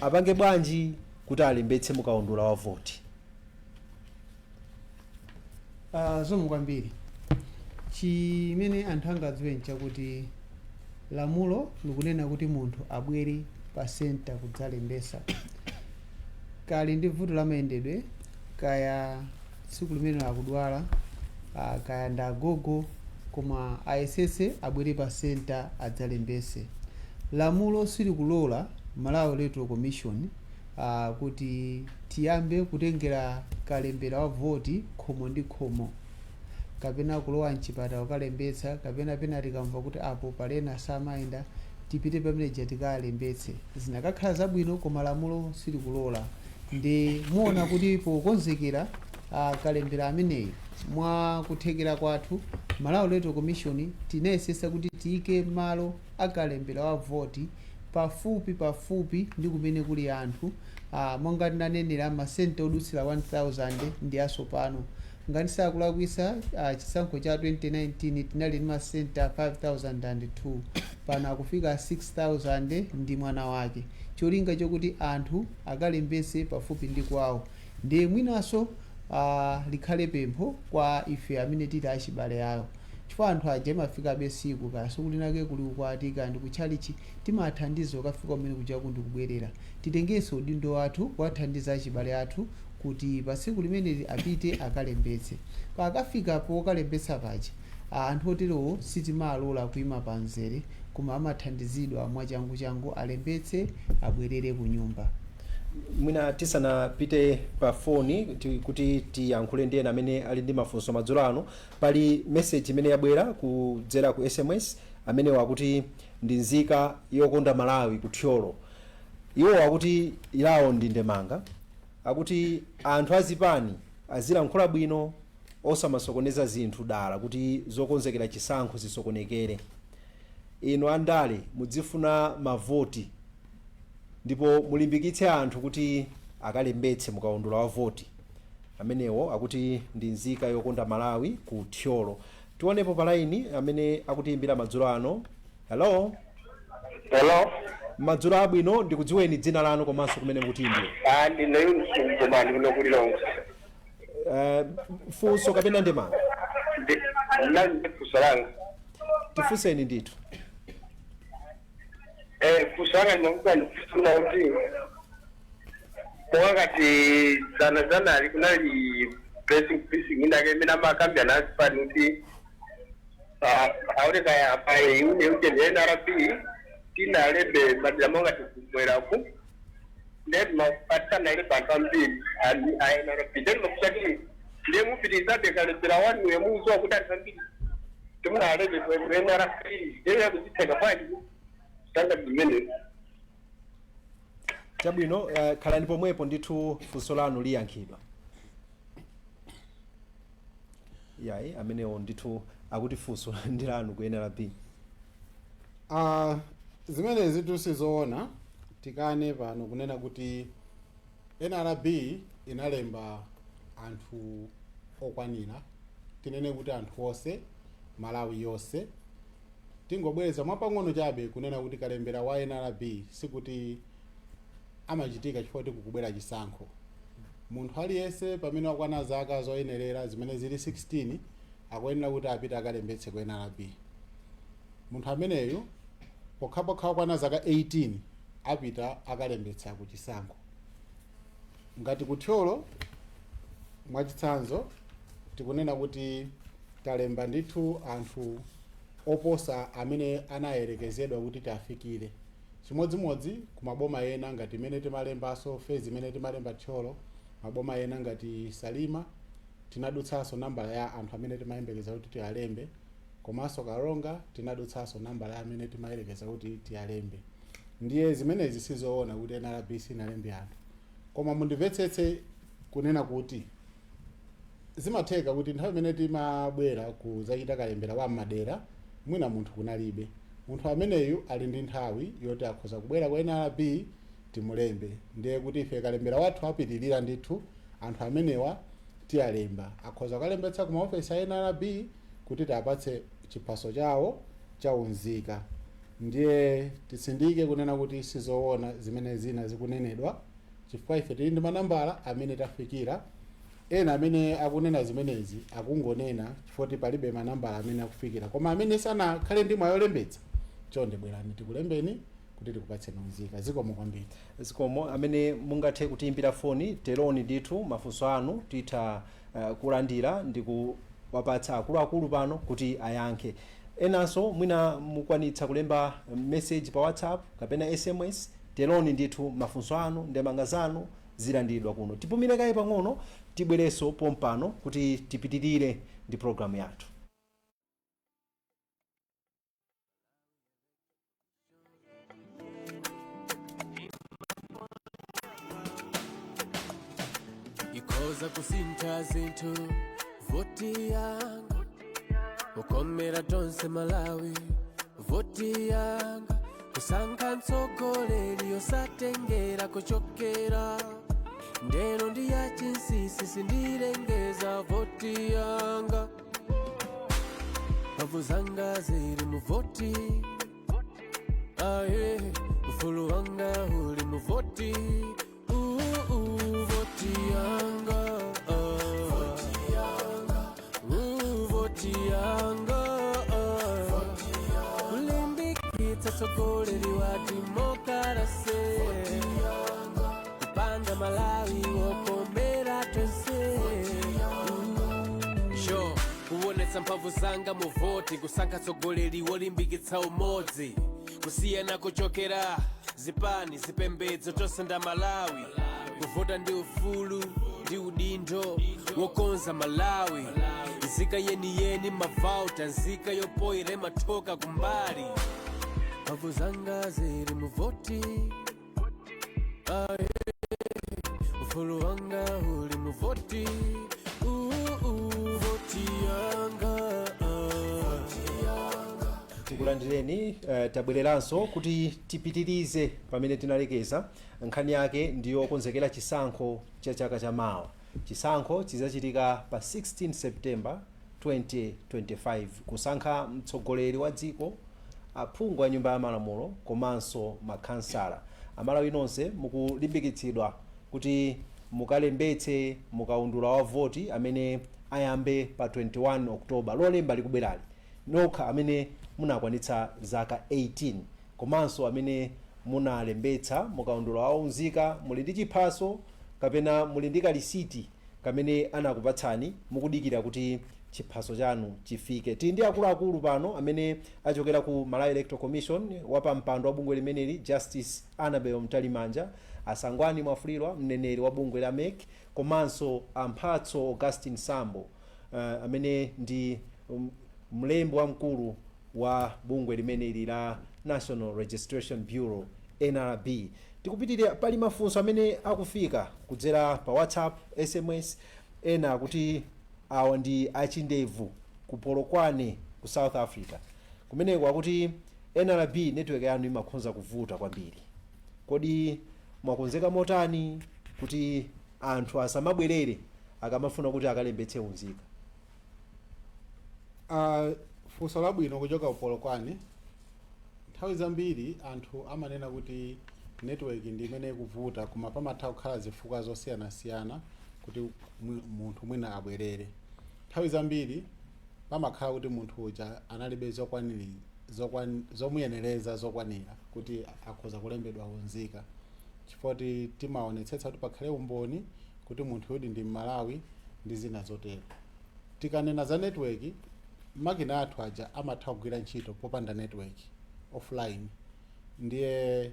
apange bwanji kuti alembetse mkaundula wa voti? Zomwe kwambiri chimene anthu angadziwe nchakuti lamulo likunena kuti munthu abwere pa center kudzalembetsa kali ndi vuto la mayendedwe kaya tsiku limene akudwala kaya ndagogo, koma ayesese abwere pa center adzalembetse. Lamulo silikulola Malawi Electoral Commission kuti tiyambe kutengera kalembera wa voti khomo ndi khomo, kapena kulowa mchipata ukalembetsa, kapena pena tikamva kuti apo palena samayenda tipite pamene tikalembetse. Zinakakhala zabwino koma lamulo silikulola. Ndi muona kuti pokonzekera kalembera ameneyi mwa kuthekera kwathu Malawi Electoral Commission tinayesesa kuti tiyike malo akalembera wa voti pafupi ndi kumene kuli anthu. Monga tinanenera masenta odutsira 1000 ndi asopano. Ngati sakulakwisa chisankho cha 2019 tinali ndi masenta 5002, pano akufika 6000 ndi mwana wake. Cholinga chokuti anthu akalembetse pafupi ndi kwawo. Ndi mwinaso likhale pempho kwa ife amene tili achibale awo, chifukwa anthu aja amafika besiku kaso kuti nake kuli ukwatika ndi kuchalichi timathandiza ukafika umene kuja kundi kubwerera. Titengenso udindo wathu kuwathandiza achibale athu kuti pasiku limene apite akalembetse. Kwa akafika po kalembetsa paja anthu oterowo sitimalola kuima panzere, koma amathandizidwa mwachangu alembetse abwerere ku nyumba. Mwina tisanapite pa foni kuti tiyankhule ndi ena amene ali ndi mafunso madzulo ano, pali message imene yabwera kudzera ku SMS amene wakuti ndi nzika yokonda Malawi kuthyolo. Iwo wakuti ilawo ndi ndemanga, akuti anthu azipani azilankhula bwino osamasokoneza zinthu dala kuti zokonzekera chisankho zisokonekere. Ino andale mudzifuna mavoti ndipo mulimbikitse anthu kuti akalembetse mkaundula wa voti. Amenewo akuti ndi nzika yokonda Malawi ku Thyolo. Tionepo pa line amene akutiimbira madzulo ano. Hello? Hello? Madzulo abwino, ndikudziweni dzina lanu komanso kumene mukutiimbira. Ndine Yunus Mkomani kuno kulilongo. Funso kapena ndemanga? Ndine kusalanga. Tifunseni ndithu. Kusalanga ndikuka ndifuna kuti Wakati sana alikunali pressing indake mina makambi anasipanuti aureka ya pai unye NRB tina lebe madlamonga tukumwera ku let ma patana le bakambi ali NRB then mukati le mufiriza de kalembera wanu yemuzo akutatambiri tumuna lebe kwa NRB yeye kuziteka pali standard minute. Chabwino khalani pomwepo ndithu funso lanu liyankhidwa. Yayi amenewo ndithu akuti funso ndi lanu ku NRB. Zimenezi tusizoona tikane pano kunena kuti NRB inalemba anthu okwanira, tinene kuti anthu onse Malawi yonse. Tingobweza mwapang'ono chabe kunena kuti kalembera wa NRB sikuti amachitika chifukwa tikukubwera chisankho. Munthu aliyense pamene wakwana zaka zoyenerera zimene zili 16 akuyenera kuti apite akalembetse ku NRB. Munthu ameneyo pokhapokha wakwana zaka 18 apita akalembetsa ku chisankho. Ngati kuthyolo mwachitsanzo tikunena kuti talemba ndithu anthu oposa amene anayerekezedwa kuti tafikire. Chimodzimodzi ku maboma ena ngati imene timalembaso fezi imene timalemba thyolo, maboma ena ngati Salima tinadutsanso nambala ya anthu amene timayembekeza kuti tialembe, komanso Karonga tinadutsanso nambala ya amene timayembekeza kuti tialembe. Ndiye zimenezi sizoona kuti NRB sinalembe anthu. Koma mundimvetsetse kunena kuti zimatheka kuti nthawi imene timabwera kudzachita kalembera wa madera mwina munthu kunalibe. Munthu ameneyu ali ndi nthawi yoti akhoza kubwera kwa NRB timulembe. Ndiye kuti ife kalembera wathu apitirira ndithu anthu amenewa tialemba. Akhoza kalembetsa ku maofesi a NRB kuti tapatse chiphaso chawo chaunzika. Ndiye tisindike kunena kuti sizoona zimene zina zikunenedwa chifukwa ife tili ndi manambala amene tafikira. Ena amene akunena zimenezi akungonena chifukwa palibe manambala amene akufikira. Koma amene sanakhale ndi mwayi olembetsa chonde bwerani tikulembeni kuti tikupatseni unzika. Zikomo kwambiri. Zikomo amene mungathe kutiimbira foni teloni ndithu mafunso anu titha kulandira ndi kuwapatsa akuluakulu pano kuti ayankhe. Enanso mwina mukwanitsa kulemba message pa WhatsApp kapena SMS teloni ndithu mafunso anu ndemanga zanu zilandidwa kuno. Tipumire kaye pang'ono tibwereso pompano kuti tipitirire ndi programu yathu. Ikoza kusintha zinthu voti yanga ukomera tonse Malawi voti yanga kusankha mtsogoleri osatengera kuchokera ndeno ndi ya chinsisi sindilengeza voti yanga mphamvu zanga zili mu voti aye ufulu wanga uli mu voti voti yanga voti yanga kulimbikitsa tsogoleri wa demokrasi kupanga Malawi wokomera tonse sho kuonetsa mphamvu zanga mu voti kusankha tsogoleri wolimbikitsa umodzi kusiyana kuchokera zipani zipembedzo tonse nda Malawi kuvota ndi ufulu ndi udindo wokonza Malawi nzika yeniyeni mavauta nzika yopoyera mathoka kumbali mphamvu zanga zili mu voti ufulu wanga uli mu voti voti yanga tikulandireni tabwereranso kuti tipitirize pamene tinalekeza. Nkhani yake ndiyo konzekera chisankho cha chaka cha mawa. Chisankho chizachitika pa 16 September 2025 kusankha mtsogoleri wa dziko, aphungu a nyumba ya malamulo komanso makhansala. Amalawi nonse mukulimbikitsidwa kuti mukalembetse mukaundula wa voti amene ayambe pa 21 Oktoba lolemba likubwerali. Nokha amene munakwanitsa zaka 18 komanso amene munalembetsa mukaundula wa unzika muli ndi chiphaso kapena muli ndi kalisiti kamene anakupatsani mukudikira kuti chiphaso chanu chifike. Tili ndi akuluakulu pano amene achokera ku Malawi Electoral Commission, wapampando wa bungwe limeneli Justice Annabel Mtalimanja, Asangwani Mwafulirwa, mneneri wa bungwe la MEC, komanso Amphatso Augustine Sambo amene ndi mlembi wamkulu wa bungwe limeneli la National Registration Bureau NRB. Tikupitirira, pali mafunso amene akufika kudzera pa WhatsApp, SMS, ena kuti awa ndi achindevu ku Polokwane ku South Africa. Kumeneko akuti NRB network yanu imakhonza kuvuta kwambiri. Kodi mwakonzeka motani kuti anthu asamabwerere akamafuna kuti akalembetse unzika? Funso labwino kuchoka ku Polokwane. Nthawi zambiri anthu amanena kuti network ndi imene ikuvuta, koma pamatha kukhala zifukwa zosiyanasiyana kuti munthu mwina abwerere. Nthawi zambiri pamakhala kuti munthu uja analibe zomuyenereza zokwanira kuti akhoza kulembedwa unzika. Chifukwa timaonetsetsa kuti pakhale umboni kuti munthu yudi ndi Malawi ndi zina zotero. Tikanena za network, makina athu aja amatha kugwira ntchito popanda network offline. Ndiye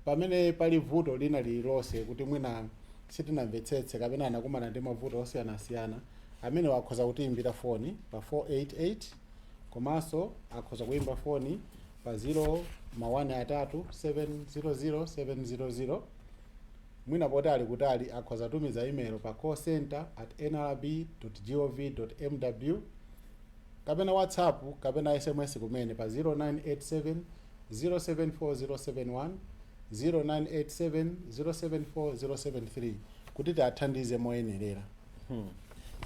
pamene pali vuto lina lililonse kuti mwina sitinamvetsetse kapena anakumana ndi mavuto osiyanasiyana, amene wakhoza kutiyimbira foni pa 488, komanso akhoza kuyimba foni pa 013 mwina potali kutali akhoza tumiza email pa callcenter@nrb.gov.mw, kapena WhatsApp kapena SMS kumene pa 0987 074071 0987 074073 kuti tiathandize moyenerera.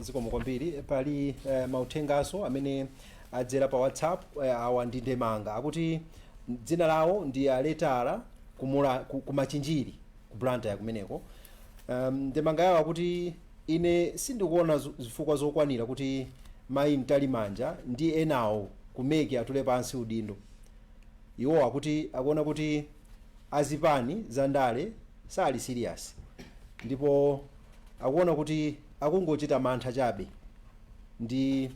Zikomo kwambiri. Pali mauthengaso amene adzera pa WhatsApp, awa ndi Ndemanga akuti dzina lawo ndi aletala kumachinjiri ku Blantyre ya kumeneko. Ndemanga yawo akuti ine sindikuona zifukwa zokwanira kuti mayi Mtalimanja ndi enawo kumeke atule pansi udindo. Iwo akuti akuona kuti azipani za ndale sali serious, ndipo akuona kuti akungochita mantha chabe ndi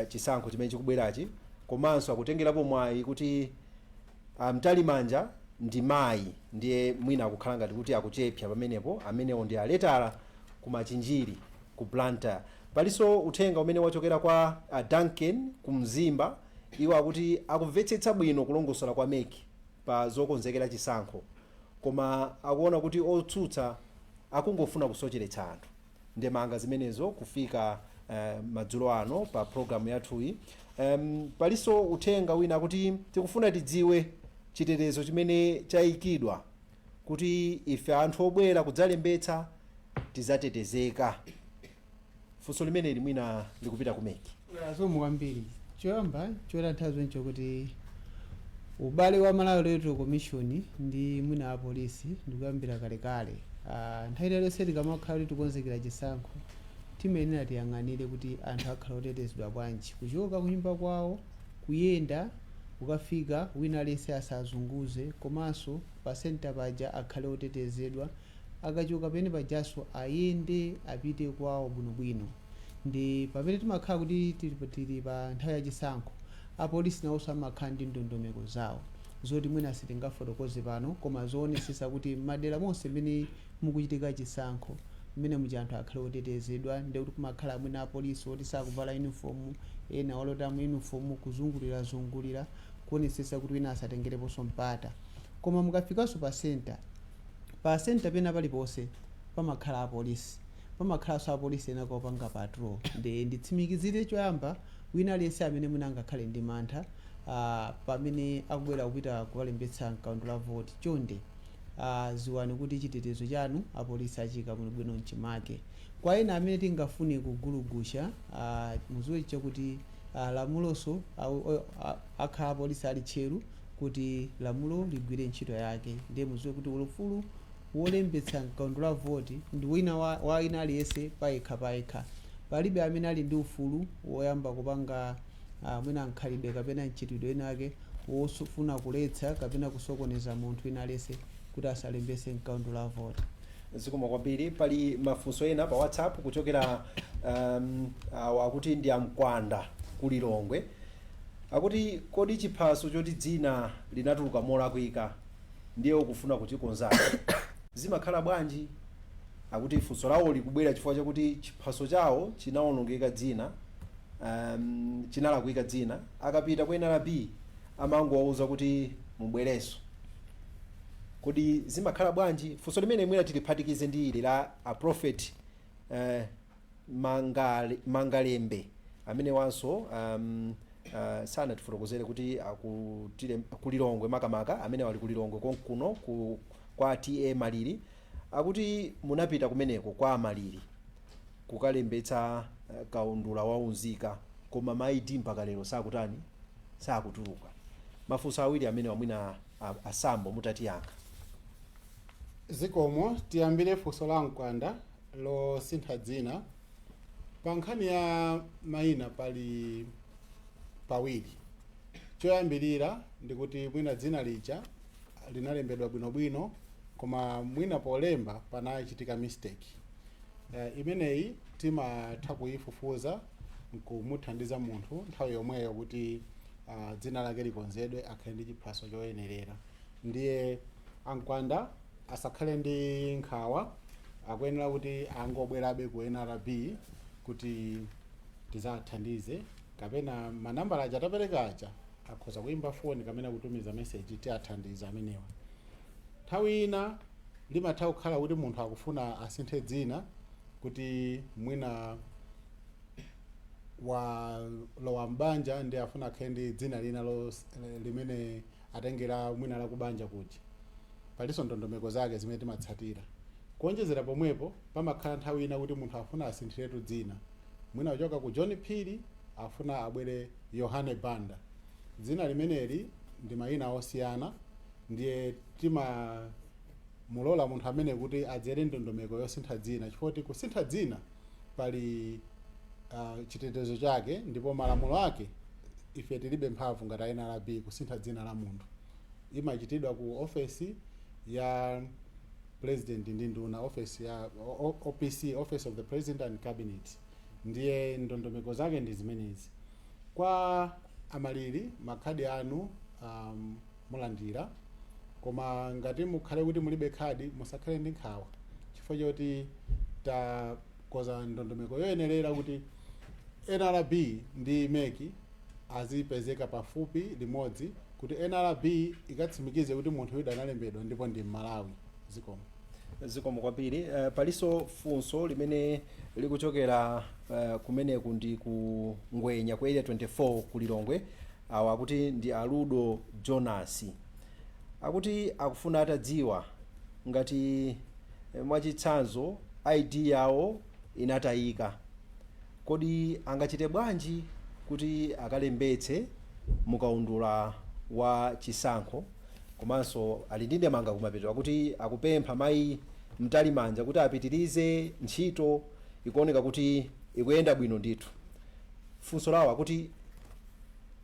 chisankho chimene chikubwerachi, komanso akutengerapo mwayi kuti Mtalimanja ndi mayi ndiye mwina akukhala ngati kuti akuchepsa pamenepo. Amenewo ndi aletala kumachinjiri ku Blantyre. Palinso uthenga umene wachokera kwa Duncan ku Mzimba. Iwo akuti akumvetsetsa bwino kulongosola kwa MEC pa zokonzekera chisankho, koma akuona kuti otsutsa akungofuna kusocheretsa anthu. Ndemanga zimenezo kufika madzulo ano pa programu yathuyi. Palinso uthenga wina kuti tikufuna tidziwe chitetezo chimene chayikidwa kuti ife anthu obwera kudzalembetsa tizatetezeka. Funso limeneli mwina likupita ku MEC. Zikomo kwambiri. Choyamba chotanthauza ncho kuti ubale wa Malawi Electoral Commission ndi mwina a polisi ndikuyambira kalekale. Nthawi iliyonse tikamakhala kuti tikonzekera chisankho, timayenera tiyang'anire kuti anthu akhala otetezedwa bwanji, kuchoka kunyumba kwawo, kuyenda ukafika wina aliyense asazunguze, komanso pa senta paja akhale otetezedwa, akachoka pene pajaso ayende apite kwawo bwinobwino. Ndi pamene timakhala kuti tili pa nthawi ya chisankho, apolisi nawonso amakhala ndi ndondomeko zawo zoti mwina sitingafotokoze pano, koma zoonetsetsa kuti madera monse mmene mukuchitika chisankho mmene muja anthu akhale otetezedwa. Ndi kuti kumakhala mwina apolisi oti sakuvala uniform, ena walotamo uniform kuzungulira kuonetsetsa kuti wina asatengereponso mpata. Koma mukafikanso pa senta pena paliponse pamakhala apolisi, pamakhalanso apolisi ena kopanga patrol. Nditsimikizire choyamba wina aliyense amene mwina angakhale ndi mantha pamene akubwera kupita kukalembetsa mkaundula la voti, chonde ziwani kuti chitetezo chanu apolisi achika bwino mchimake. Kwa ena amene tingafune kugulugusha, muziwe chakuti lamuloso akhala apolisi ali tcheru kuti lamulo ligwire ntchito yake. Ndiye muziwe kuti ufulu wolembetsa mkaundula la voti ndi wina wa ina aliyense payekha. Palibe amene ali ndi ufulu woyamba kupanga mwina nkhalidwe kapena mchitidwe enake wofuna kuletsa kapena kusokoneza munthu wina aliyense kuti asalembetse mkaundula la voti. zikomo kwambiri. Pali mafunso ena pa WhatsApp kuchokera akuti ndi amkwanda kulilongwe, akuti kodi chiphaso choti dzina linatuluka molakwika ndiye ukufuna kuchikonzako zimakhala bwanji? Akuti funso lawo likubwera chifukwa chakuti chiphaso chawo chinawonongeka dzina, chinalakwika dzina, akapita ku NRB amangowauza kuti mubwerenso. Kodi zimakhala bwanji? Funso limene mwina tiliphatikize ndi ili la a prophet Mangalembe amene wanso sana tifotokozere kuti kulilongwe makamaka amene wali kulilongwe konkuno kwa TA Maliri, akuti munapita kumeneko kwa Amaliri kukalembetsa kaundula waunzika koma maidi mpaka lero sakutani sakutuluka. Mafunso awiri amene wamwina asambo mutatiyankha. Zikomo, tiyambire funso la mkwanda losintha dzina. Pa nkhani ya mayina pali pawiri. Choyambirira ndikuti mwina dzina lija linalembedwa bwinobwino koma mwina polemba panachitika mistake. Imeneyi timatha kuyifufuza nkumuthandiza munthu nthawi yomweyo kuti dzina lake likonzedwe akhale ndi chiphaso choyenerera. Ndiye amkwanda asakhale ndi nkhawa, akuyenera kuti angobwerabe ku NRB kuti tizathandize, kapena manambala aja taperekaja akhoza kuimba foni kamene kutumiza message tiathandiza amenewa. Nthawi ina limatha kukhala kuti munthu akufuna asinthe dzina kuti mwina lowa mbanja ndi afuna akhale ndi dzina lina limene atengera mwina la kubanja kuja. Palinso ndondomeko zake zimene timatsatira. Kuonjezera pomwepo pamakhala nthawi ina kuti munthu afuna asinthiretu dzina, mwina kuchoka ku John Phiri afuna abwere Yohane Banda. Dzina limeneli ndi mayina osiyana, ndiye mulola munthu amene kuti adzere ndondomeko yosintha dzina, chifukwa kusintha dzina pali chitetezo chake ndipo malamulo ake ife tilibe mphamvu ngati NRB kusintha dzina la munthu. Imachitidwa ku office ya president ndi nduna, office ya OPC, Office of the President and Cabinet. Ndiye ndondomeko zake ndi zimenezi. Kwa Amaliri makhadi anu mulandira, koma ngati mukhale kuti mulibe khadi musakhale ndi nkhawa, chifukwa choti takoza ndondomeko yoyenerera kuti NRB ndi meki azipezeka pafupi limodzi kuti NRB ikatsimikize kuti munthu yuda analembedwa ndipo ndi Malawi. Zikomo kwambiri. Paliso funso limene likuchokera kumeneku ndi ku Ngwenya ku area 24 kulilongwe, awa akuti ndi Aludo Jonas, akuti akufuna atadziwa ngati mwachitsanzo ID yawo inatayika, kodi angachite bwanji kuti akalembetse mukaundula wa chisankho, komanso ali ndi ndemanga kumapeto akuti akupempha mayi mtalimanja kuti apitirize ntchito ikuoneka kuti ikuyenda bwino ndithu. Funso lawo akuti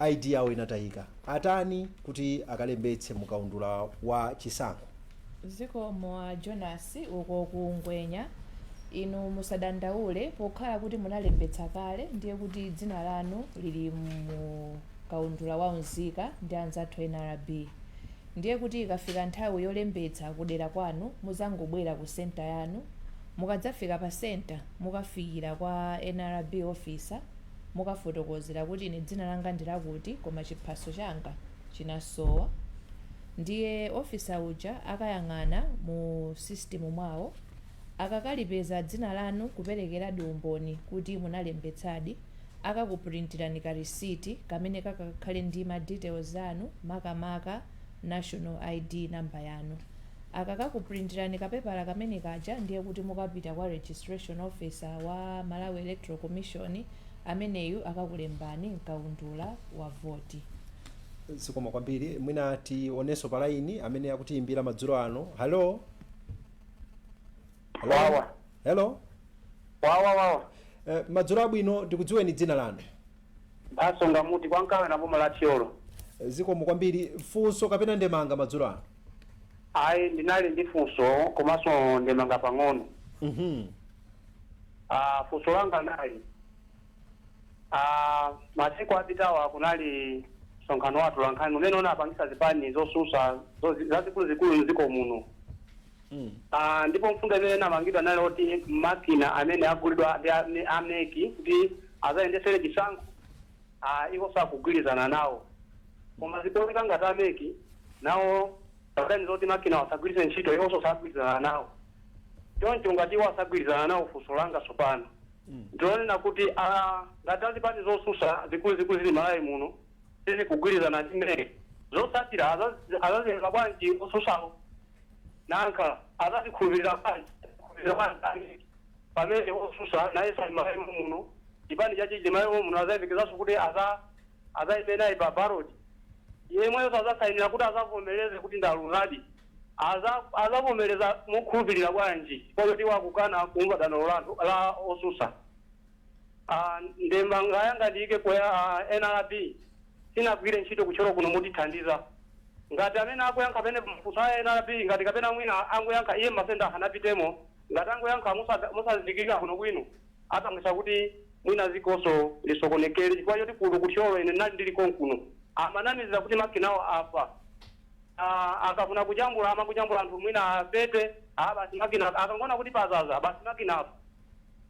ID yawo inatayika, atani kuti akalembetse mukaundula wa chisankho. Zikomo Jonas uko ku Ngwenya, inu musadandaule pokhala kuti munalembetsa kale ndiye kuti dzina lanu lili mu kaundula waunzika ndi anzathu NRB. Ndiye kuti ikafika nthawi yolembetsa kudera kwanu muzangobwera ku center yanu, mukadzafika pa center mukafikira kwa NRB officer mukafotokozera kuti ine dzina langa ndilakuti koma chiphaso changa chinasowa. Ndiye officer uja akayang'ana mu system mwawo, akakalipeza dzina lanu kuperekeradi umboni kuti munalembetsadi, akakuprintirani ka receipt kamene kakakhale ndi ma details anu makamaka national ID number yanu. Akakakuprintirani kapepala kamene kaja ndiye kuti mukapita kwa registration officer wa Malawi Electoral Commission, ameneyu akakulembani mkaundula wa voti. Zikomo kwambiri. Mwina tionenso pa line amene akutiimbira madzulo ano. Hello. Wawa. Hello. Wawa. Madzulo abwino, ndikudziweni dzina lanu. Asonga muti kwankawe na boma la Chiolo. Zikomo kwambiri. Funso kapena ndemanga madzulo ano. ayi ndinali ndi funso komanso ndemanga pang'ono. Funso langa nali masiku apitawa kunali msonkhano wa atolankhani umene unapangisa zipani zosusa zazikulu mdziko muno. Ndipo mfundo imene inamangidwa nali oti makina amene agulidwa ndi ameki kuti azayendesere chisankho iwo sakugwirizana nawo. Koma zikuoneka ngati ameki nawo pakani zoti makina wasagwiritse ntchito iwonso sagwirizana nawo. Choncho ngati iwo asagwirizana nawo funso langa tsopano ndionena kuti ngati azipani zosusa zikulu zili Malawi muno sizikugwirizana ndi mmene zotsatira azaziyenda bwanji osusawo nanka azazikhulupirira bwanji pamene osusa naye sali Malawi muno chipani chachi Malawi muno azayimikizanso kuti azayimenayi pa barodi yemweyo azasayinira kuti azavomereze kuti ndaluzadi azavomereza mukhulupirira bwanji kuti wakukana kumva dano la osusa. Ndemanga yanga ndiyike kwa NRB sinagwire ntchito kuchoro kuno mutithandiza ngati amene akuyankha pene mfunso a NRB ngati kapena mwina angoyankha iye masenda ahanapitemo ngati angoyankha musazindikira kuno bwino atamwisa kuti mwina zikoso lisokonekere chifukwa choti kuno kuchoro ine nali ndili konkuno amanamizira kuti makinawo afa. Akafuna kujambula amakujambula anthu mwina apete basi makina akangona kuti pazaza basi makina afa.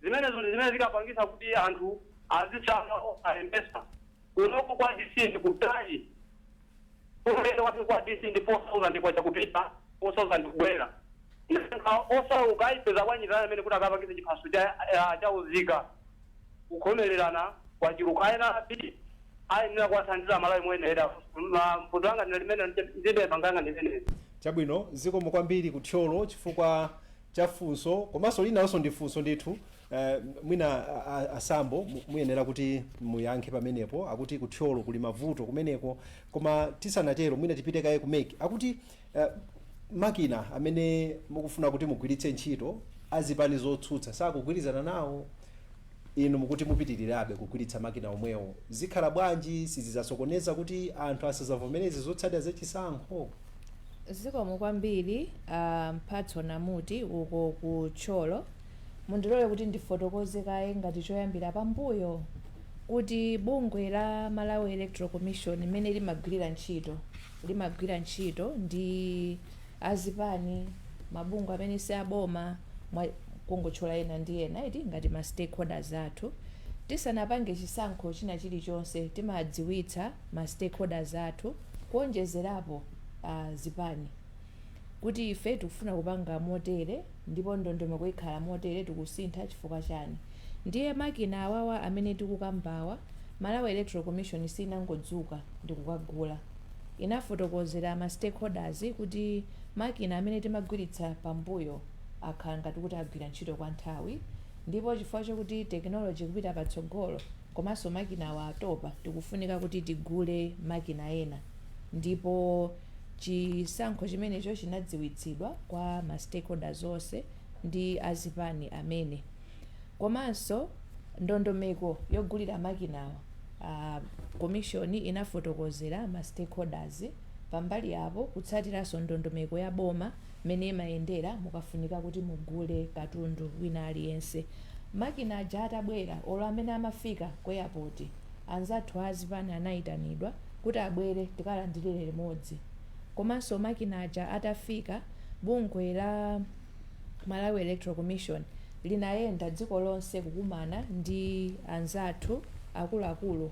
Zimene zikapangisa kuti anthu azitsana aembesa unoko kwa DC ndi kutayi kulendo watu kwa DC ndi 4000 kwa chakupita 4000 kubwera osa ukaipeza kwanyitana amene kuti akapangisa chiphaso cha uzika kukhomererana kwa chirukayena piti ayenera kuwathandiza Malawi mwenera mfundo wanga ndalimene ndibe panganga ndimene. Chabwino zikomo kwambiri kuthyolo chifukwa cha funso komanso linanso ndi funso ndithu mwina asambo muyenera kuti muyankhe pamenepo akuti kuthyolo kuli mavuto kumeneko koma tisanatero mwina tipite kaye kumeki akuti makina amene mukufuna kuti mugwiritse ntchito azipani zotsutsa sakugwirizana nawo inu mukuti mupitirirabe kugwiritsa makina omwewo zikhala bwanji sizizasokoneza kuti anthu asazavomereze zotsatira zachisankho? Zikomo kwambiri mphatso namuti uko kuthyolo mundilole kuti ndifotokoze kaye ngati choyambira pambuyo kuti bungwe la Malawi Electoral Commission limene limagwira ntchito ndi azipani mabungwe amene si aboma kungotchola ena ndi ena ngati ma stakeholders athu tisanapange chisankho china chilichonse timadziwitsa ma stakeholders athu kuonjezerapo zipani kuti ife tikufuna kupanga motere ndipo ndondomeko ikhala motere tikusintha chifukwa chani. Ndiye makina awawa amene tikukambawa Malawi Electoral Commission sinangodzuka ndikukagula inafotokozera ma stakeholders kuti makina amene timagwiritsa pambuyo akhala ngati kuti agwira ntchito kwa nthawi ndipo chifukwa chokuti technology kupita patsogolo komanso makina awa atopa tikufunika kuti tigule makina ena ndipo chisankho chimenecho chinadziwitsidwa kwa ma stakeholders onse ndi azipani amene komanso ndondomeko yogulira makinawa komishoni inafotokozera ma stakeholders pambali apo kutsatiranso ndondomeko ya boma mene imayendera mukafunika kuti mugule katundu wina aliyense. Makina aja atabwera olo amene amafika ku airport anzathu azipani anayitanidwa kuti abwere tikalandirire limodzi komanso makina aja atafika bungwe la Malawi Electoral Commission linayenda dziko lonse kukumana ndi anzathu akuluakulu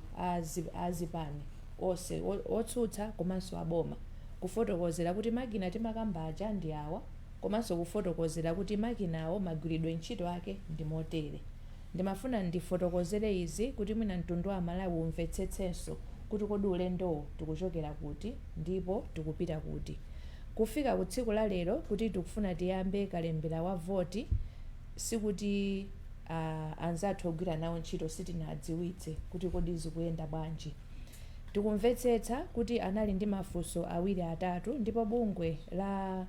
azipani onse otsutsa komanso aboma kufotokozera kuti makina timakamba aja ndi awa komanso kufotokozera kuti makinawo magwiridwe ntchito ake ndi motere. Ndimafuna ndifotokozere izi kuti mwina mtundu wa Malawi umvetsetsenso kuti kodi ulendowo tikuchokera kuti ndipo tikupita kuti. Kufika ku tsiku la lero kuti tikufuna tiyambe kalembera wa voti sikuti anzathu ogwira nawo ntchito sitinadziwitse kuti kodi zikuyenda bwanji. Tikumvetsetsa kuti anali ndi mafunso awiri atatu ndipo bungwe la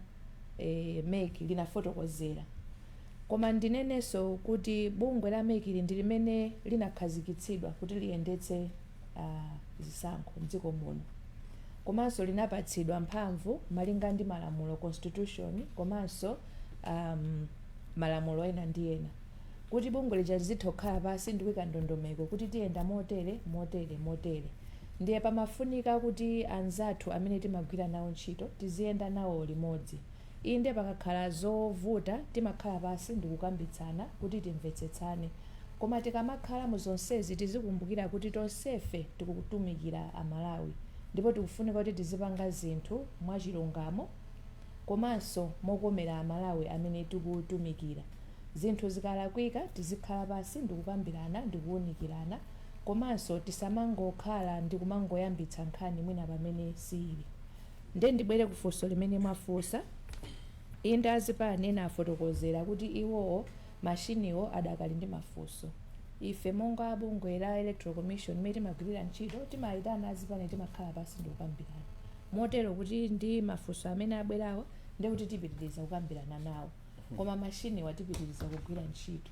MEC linafotokozera koma ndinenenso kuti bungwe la MEC ndi limene linakhazikitsidwa kuti liyendetse zisankho mdziko muno. komanso linapatsidwa mphamvu malinga ndi malamulo constitution komanso malamulo ena ndi ena kuti bungwe lija lizitha kukhala pasi ndi kuyika ndondomeko kuti tiyenda motere ndiye pamafunika kuti anzathu amene timagwira nawo ntchito tiziyenda nawo limodzi. Inde pakakhala zovuta timakhala pasi ndi kukambitsana kuti timvetsetsane, koma tikamakhala mu zonsezi tizikumbukira kuti tonsefe tikutumikira Amalawi ndipo tikufunika kuti tizipanga zinthu mwachilungamo komanso mokomera Amalawi amene tikutumikira. Zinthu zikalakwika tizikhala pasi ndi kukambirana ndi kuwunikirana komanso tisamangokhala ndi kumangoyambitsa nkhani mwina pamene sili. Nde ndibwere kufunso limene mwafunsa. Inde azipani ena afotokozera kuti iwowo mashiniwo adakali ndi mafunso. Ife monga bungwe la Electoral Commission imene timagwirira ntchito timayitana azipani timakhala pasi ndi kukambirana motero kuti ndi mafunso amene abwerawo ndi kuti tipitiriza kukambirana nawo, koma mashini watipitiriza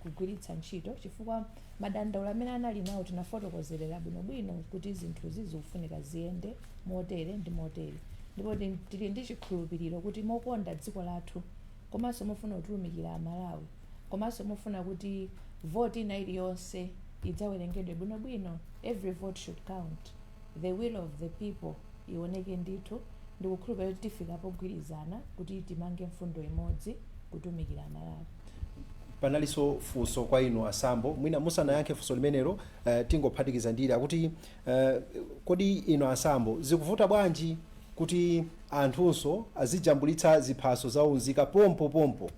kugwiritsa ntchito chifukwa madandaulo amene anali nawo tinafotokozerera bwinobwino kuti zinthu zikufunika ziyende motere ndi motere, ndipo tili ndi chikhulupiriro kuti mokonda dziko lathu komanso mofuna kutumikira Amalawi komanso mofuna kuti vote ina iliyonse idzawerengedwe bwinobwino. Every vote should count. The will of the people ioneke ndithu ndikukhulupirira kuti tifika pogwirizana kuti timange mfundo imodzi kutumikira Amalawi. Panaliso funso kwa inu asambo, mwina musanayankhe funso limenelo tingophatikiza ndili akuti kodi inu asambo zikuvuta bwanji kuti anthunso azijambulitsa ziphaso za unzika pompo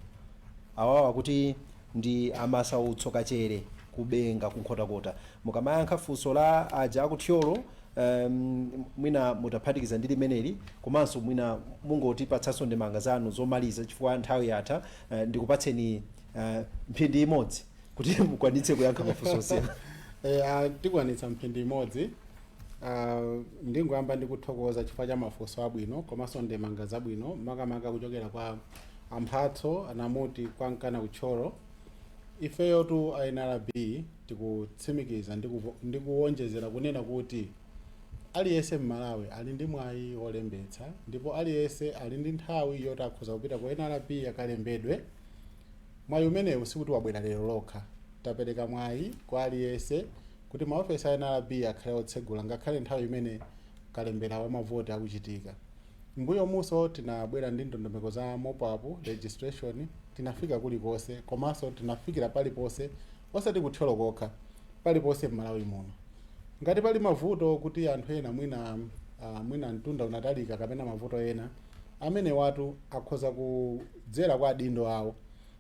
awawa kuti ndi amasautso kachere kubenga kunkhotakota. Mukamayankha funso la aja akuthyolo mwina mutaphatikiza ndi limeneli komanso mwina mungotipatsanso ndemanga zanu zomaliza chifukwa nthawi yatha, ndikupatseni mphindi imodzi kuti mukwanitse kuyankha mafunso osiyana. Tikwanitsa mphindi imodzi. Ndingoyamba ndikuthokoza chifukwa cha mafunso abwino komanso ndemanga zabwino makamaka kuchokera kwa amphatso anamuti kwa mkana kuthyolo. Ifeyo tu NRB tikutsimikiza ndikuwonjezera kunena kuti aliyense m'Malawi ali ndi mwayi wolembetsa ndipo aliyense ali ndi nthawi yoti akhoza kupita ku NRB akalembedwe. Mwayi umenewu sikuti wabwera lero lokha, tapereka mwayi kwa aliyense kuti maofesi a NRB akhale otsegula ngakhale nthawi imene kalembera wa mavoti akuchitika. Mbuyo muso tinabwera ndi ndondomeko za mop-up registration, tinafika kulikonse komanso tinafikira paliponse osati kuthyolo kokha, paliponse m'Malawi muno. Ngati pali mavuto kuti anthu ena mwina mtunda unatalika kapena mavuto ena amene watu akhoza kudzera kwa adindo awo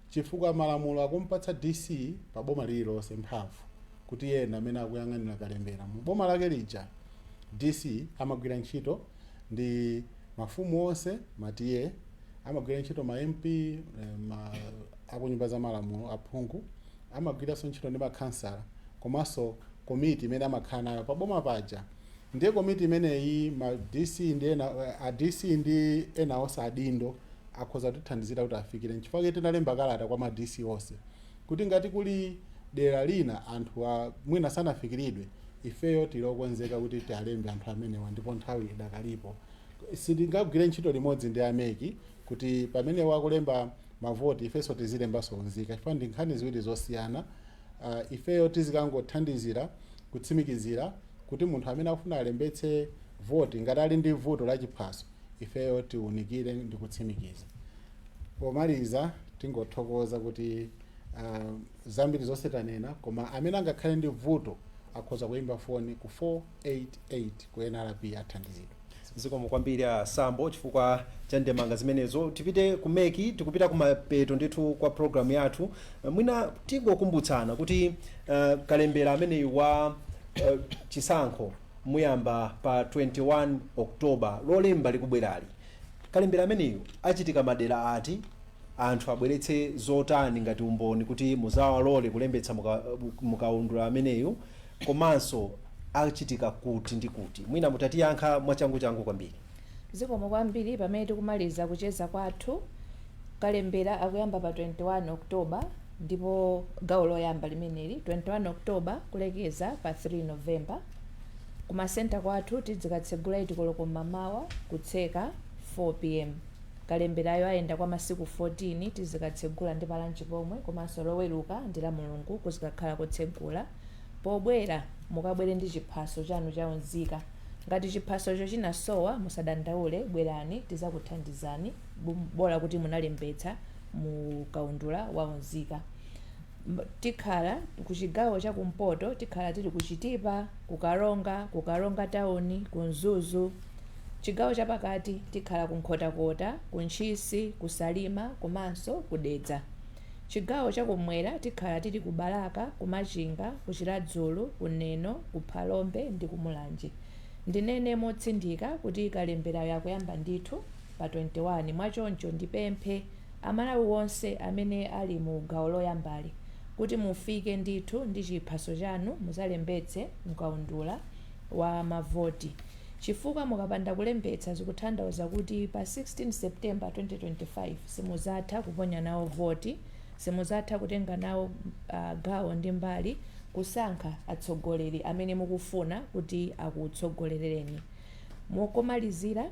chifukwa malamulo akumpatsa DC pa boma lililonse mphamvu kuti yena amene akuyang'anira kalembera mu boma lake lija DC amagwira ntchito ndi mafumu onse matiye, amagwira ntchito ma MP akunyumba za malamulo aphungu, amagwiranso ntchito ndi makhansala komanso komiti imene amakhala nayo pa boma paja. Ndiye komiti imeneyi ma DC ndi ena DC ndi ena onse adindo akhoza kutithandizira kuti afikire. Nchifukwa tinalemba kalata kwa ma DC onse kuti ngati kuli dera lina anthu mwina sanafikiridwe, ifeyo tilokonzeka kuti tialembe anthu amenewa ndipo nthawi idakalipo. Sitingagwire ntchito limodzi ndi ameki kuti pamene wakulemba mavoti ifenso tizilembanso unzika chifukwa ndi nkhani ziwiri zosiyana. Ifeyo tizikangothandizira kutsimikizira kuti munthu amene akufuna alembetse voti ngati ali ndi vuto la chiphaso ifeyo tiunikire ndi kutsimikiza. Pomaliza tingothokoza kuti zambiri zonse tanena, koma amene angakhale ndi vuto akhoza kuyimba foni ku 488 ku NRB athandizidwa. Zikomo kwambiri asambo chifukwa cha ndemanga zimenezo. Tipite kumeki, tikupita kumapeto ndithu kwa programu yathu. Mwina tingokumbutsana kuti kalembera ameneyu wa chisankho muyamba pa 21 Oktoba lolemba likubwerali. Kalembera ameneyu achitika madera ati, anthu abweretse zotani ngati umboni kuti muzawalole kulembetsa mukaundula ameneyu, komanso achitika kuti ndi kuti. Mwina mutatiyankha mwachangu kwambiri. Zikomo kwambiri. Pamene tikumaliza kucheza kwathu, kalembera akuyamba pa 21 Oktoba ndipo gawo loyamba limeneli 21 Oktoba kulekeza pa 3 Novemba. kumasenta kwathu tizikatsegula itikoloko mmamawa kutseka 4 pm. Kalemberayo ayenda kwa masiku 14 tizikatsegula ndi palanchi pomwe, komanso loweruka ndi la mulungu kuzikakhala kutsegula. Pobwera mukabwere ndi chiphaso chanu chaunzika. Ngati chiphasocho chinasowa musadandaule, bwerani tizakuthandizani, bola kuti munalembetsa mu kaundula waunzika. Tikhala kuchigawo chakumpoto, tikhala tili kuchitipa, kukaronga tauni, kunzuzu. Chigawo chapakati tikhala kunkhotakota, kuntchisi, kusalima, komanso kudedza. Chigawo chakumwera tikhala tili kubalaka, kumachinga, kuchiradzulu, kuneno, kuphalombe ndi kumulanje. Ndinene motsindika kuti kalemberayo yakuyamba ndithu pa 21. Mwachoncho ndipemphe amalawi wonse amene ali mu gawo loyambali kuti mufike ndithu ndi chiphaso chanu muzalembetse mkaundula wa mavoti. Chifukwa mukapanda kulembetsa zikutanthauza kuti pa 16 September 2025 simuzatha kuponya nawo voti, simuzatha kutenga nawo gawo ndi mbali kusankha atsogoleri amene mukufuna kuti akutsogolerereni. Mokomalizira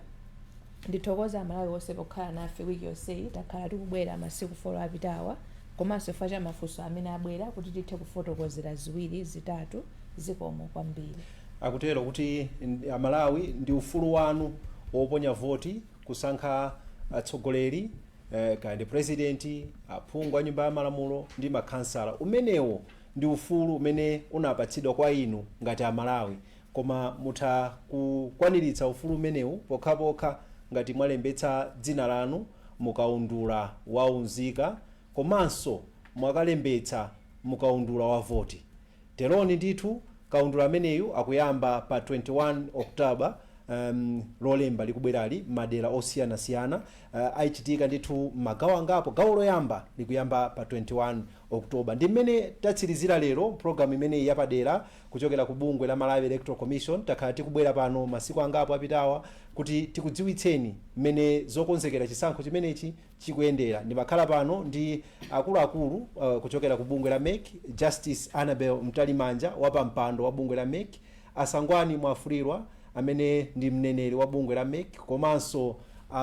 ndithokoza amalawi wonse pokhala nafe wiki yonseyi. Takhala tikubwera masiku 4 apitawa, komanso chifukwa cha mafunso amene abwera kuti tithe kufotokozera ziwiri zitatu. Zikomo kwambiri. Akutero kuti amalawi ndi ufulu wanu woponya voti kusankha atsogoleri kandi president, aphungu a nyumba ya malamulo ndi makhansala. Umenewo ndi ufulu umene unapatsidwa kwa inu ngati amalawi, koma mutha kukwaniritsa ufulu umenewu pokhapokha ngati mwalembetsa dzina lanu mukaundula waunzika, komanso mwakalembetsa mukaundula wa voti. Teroni ndithu kaundula ameneyu akuyamba pa 21 Oktoba, lolemba likubwerali madera osiyanasiyana. Achitika ndithu magawo angapo. Gawo loyamba likuyamba pa 21 Oktoba. Ndi mmene tatsirizira lero program imeneyi yapadera kuchokera ku bungwe la Malawi Electoral Commission. Takhala tikubwera pano masiku angapo apitawa kuti tikudziwitseni mmene zokonzekera chisankho chimenechi chikuyendera. Ndimakhala pano ndi akuluakulu kuchokera ku bungwe la MEC, Justice Annabel Mtalimanja wapampando wa bungwe la MEC, Asangwani Mwafulirwa amene ndi mneneri wa bungwe la MEC, komanso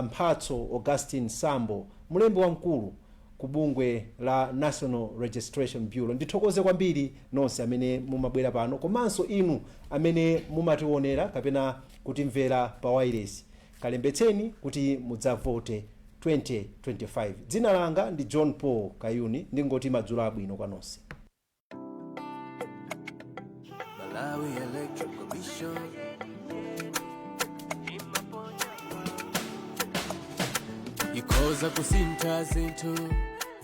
Mphatso Augustine Sambo, mlembi wamkulu ku bungwe la National Registration Bureau. Ndithokoze kwambiri nonse amene mumabwera pano, komanso inu amene mumationera kapena kutimvera pa wireless. Kalembetseni kuti mudzavote 2025. Dzina langa ndi John Paul Kayuni, ndingoti madzulo abwino kwa nonse. Malawi Electoral Commission. Ikoza kusintha zinthu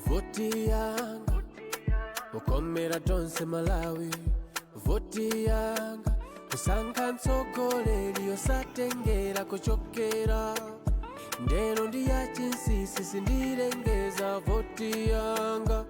voti yanga, ukomera tonse Malawi voti yanga, kusankha mtsogoleri osatengera kuchokera, ndeno ndi yachinsinsi sindilengeza voti yanga.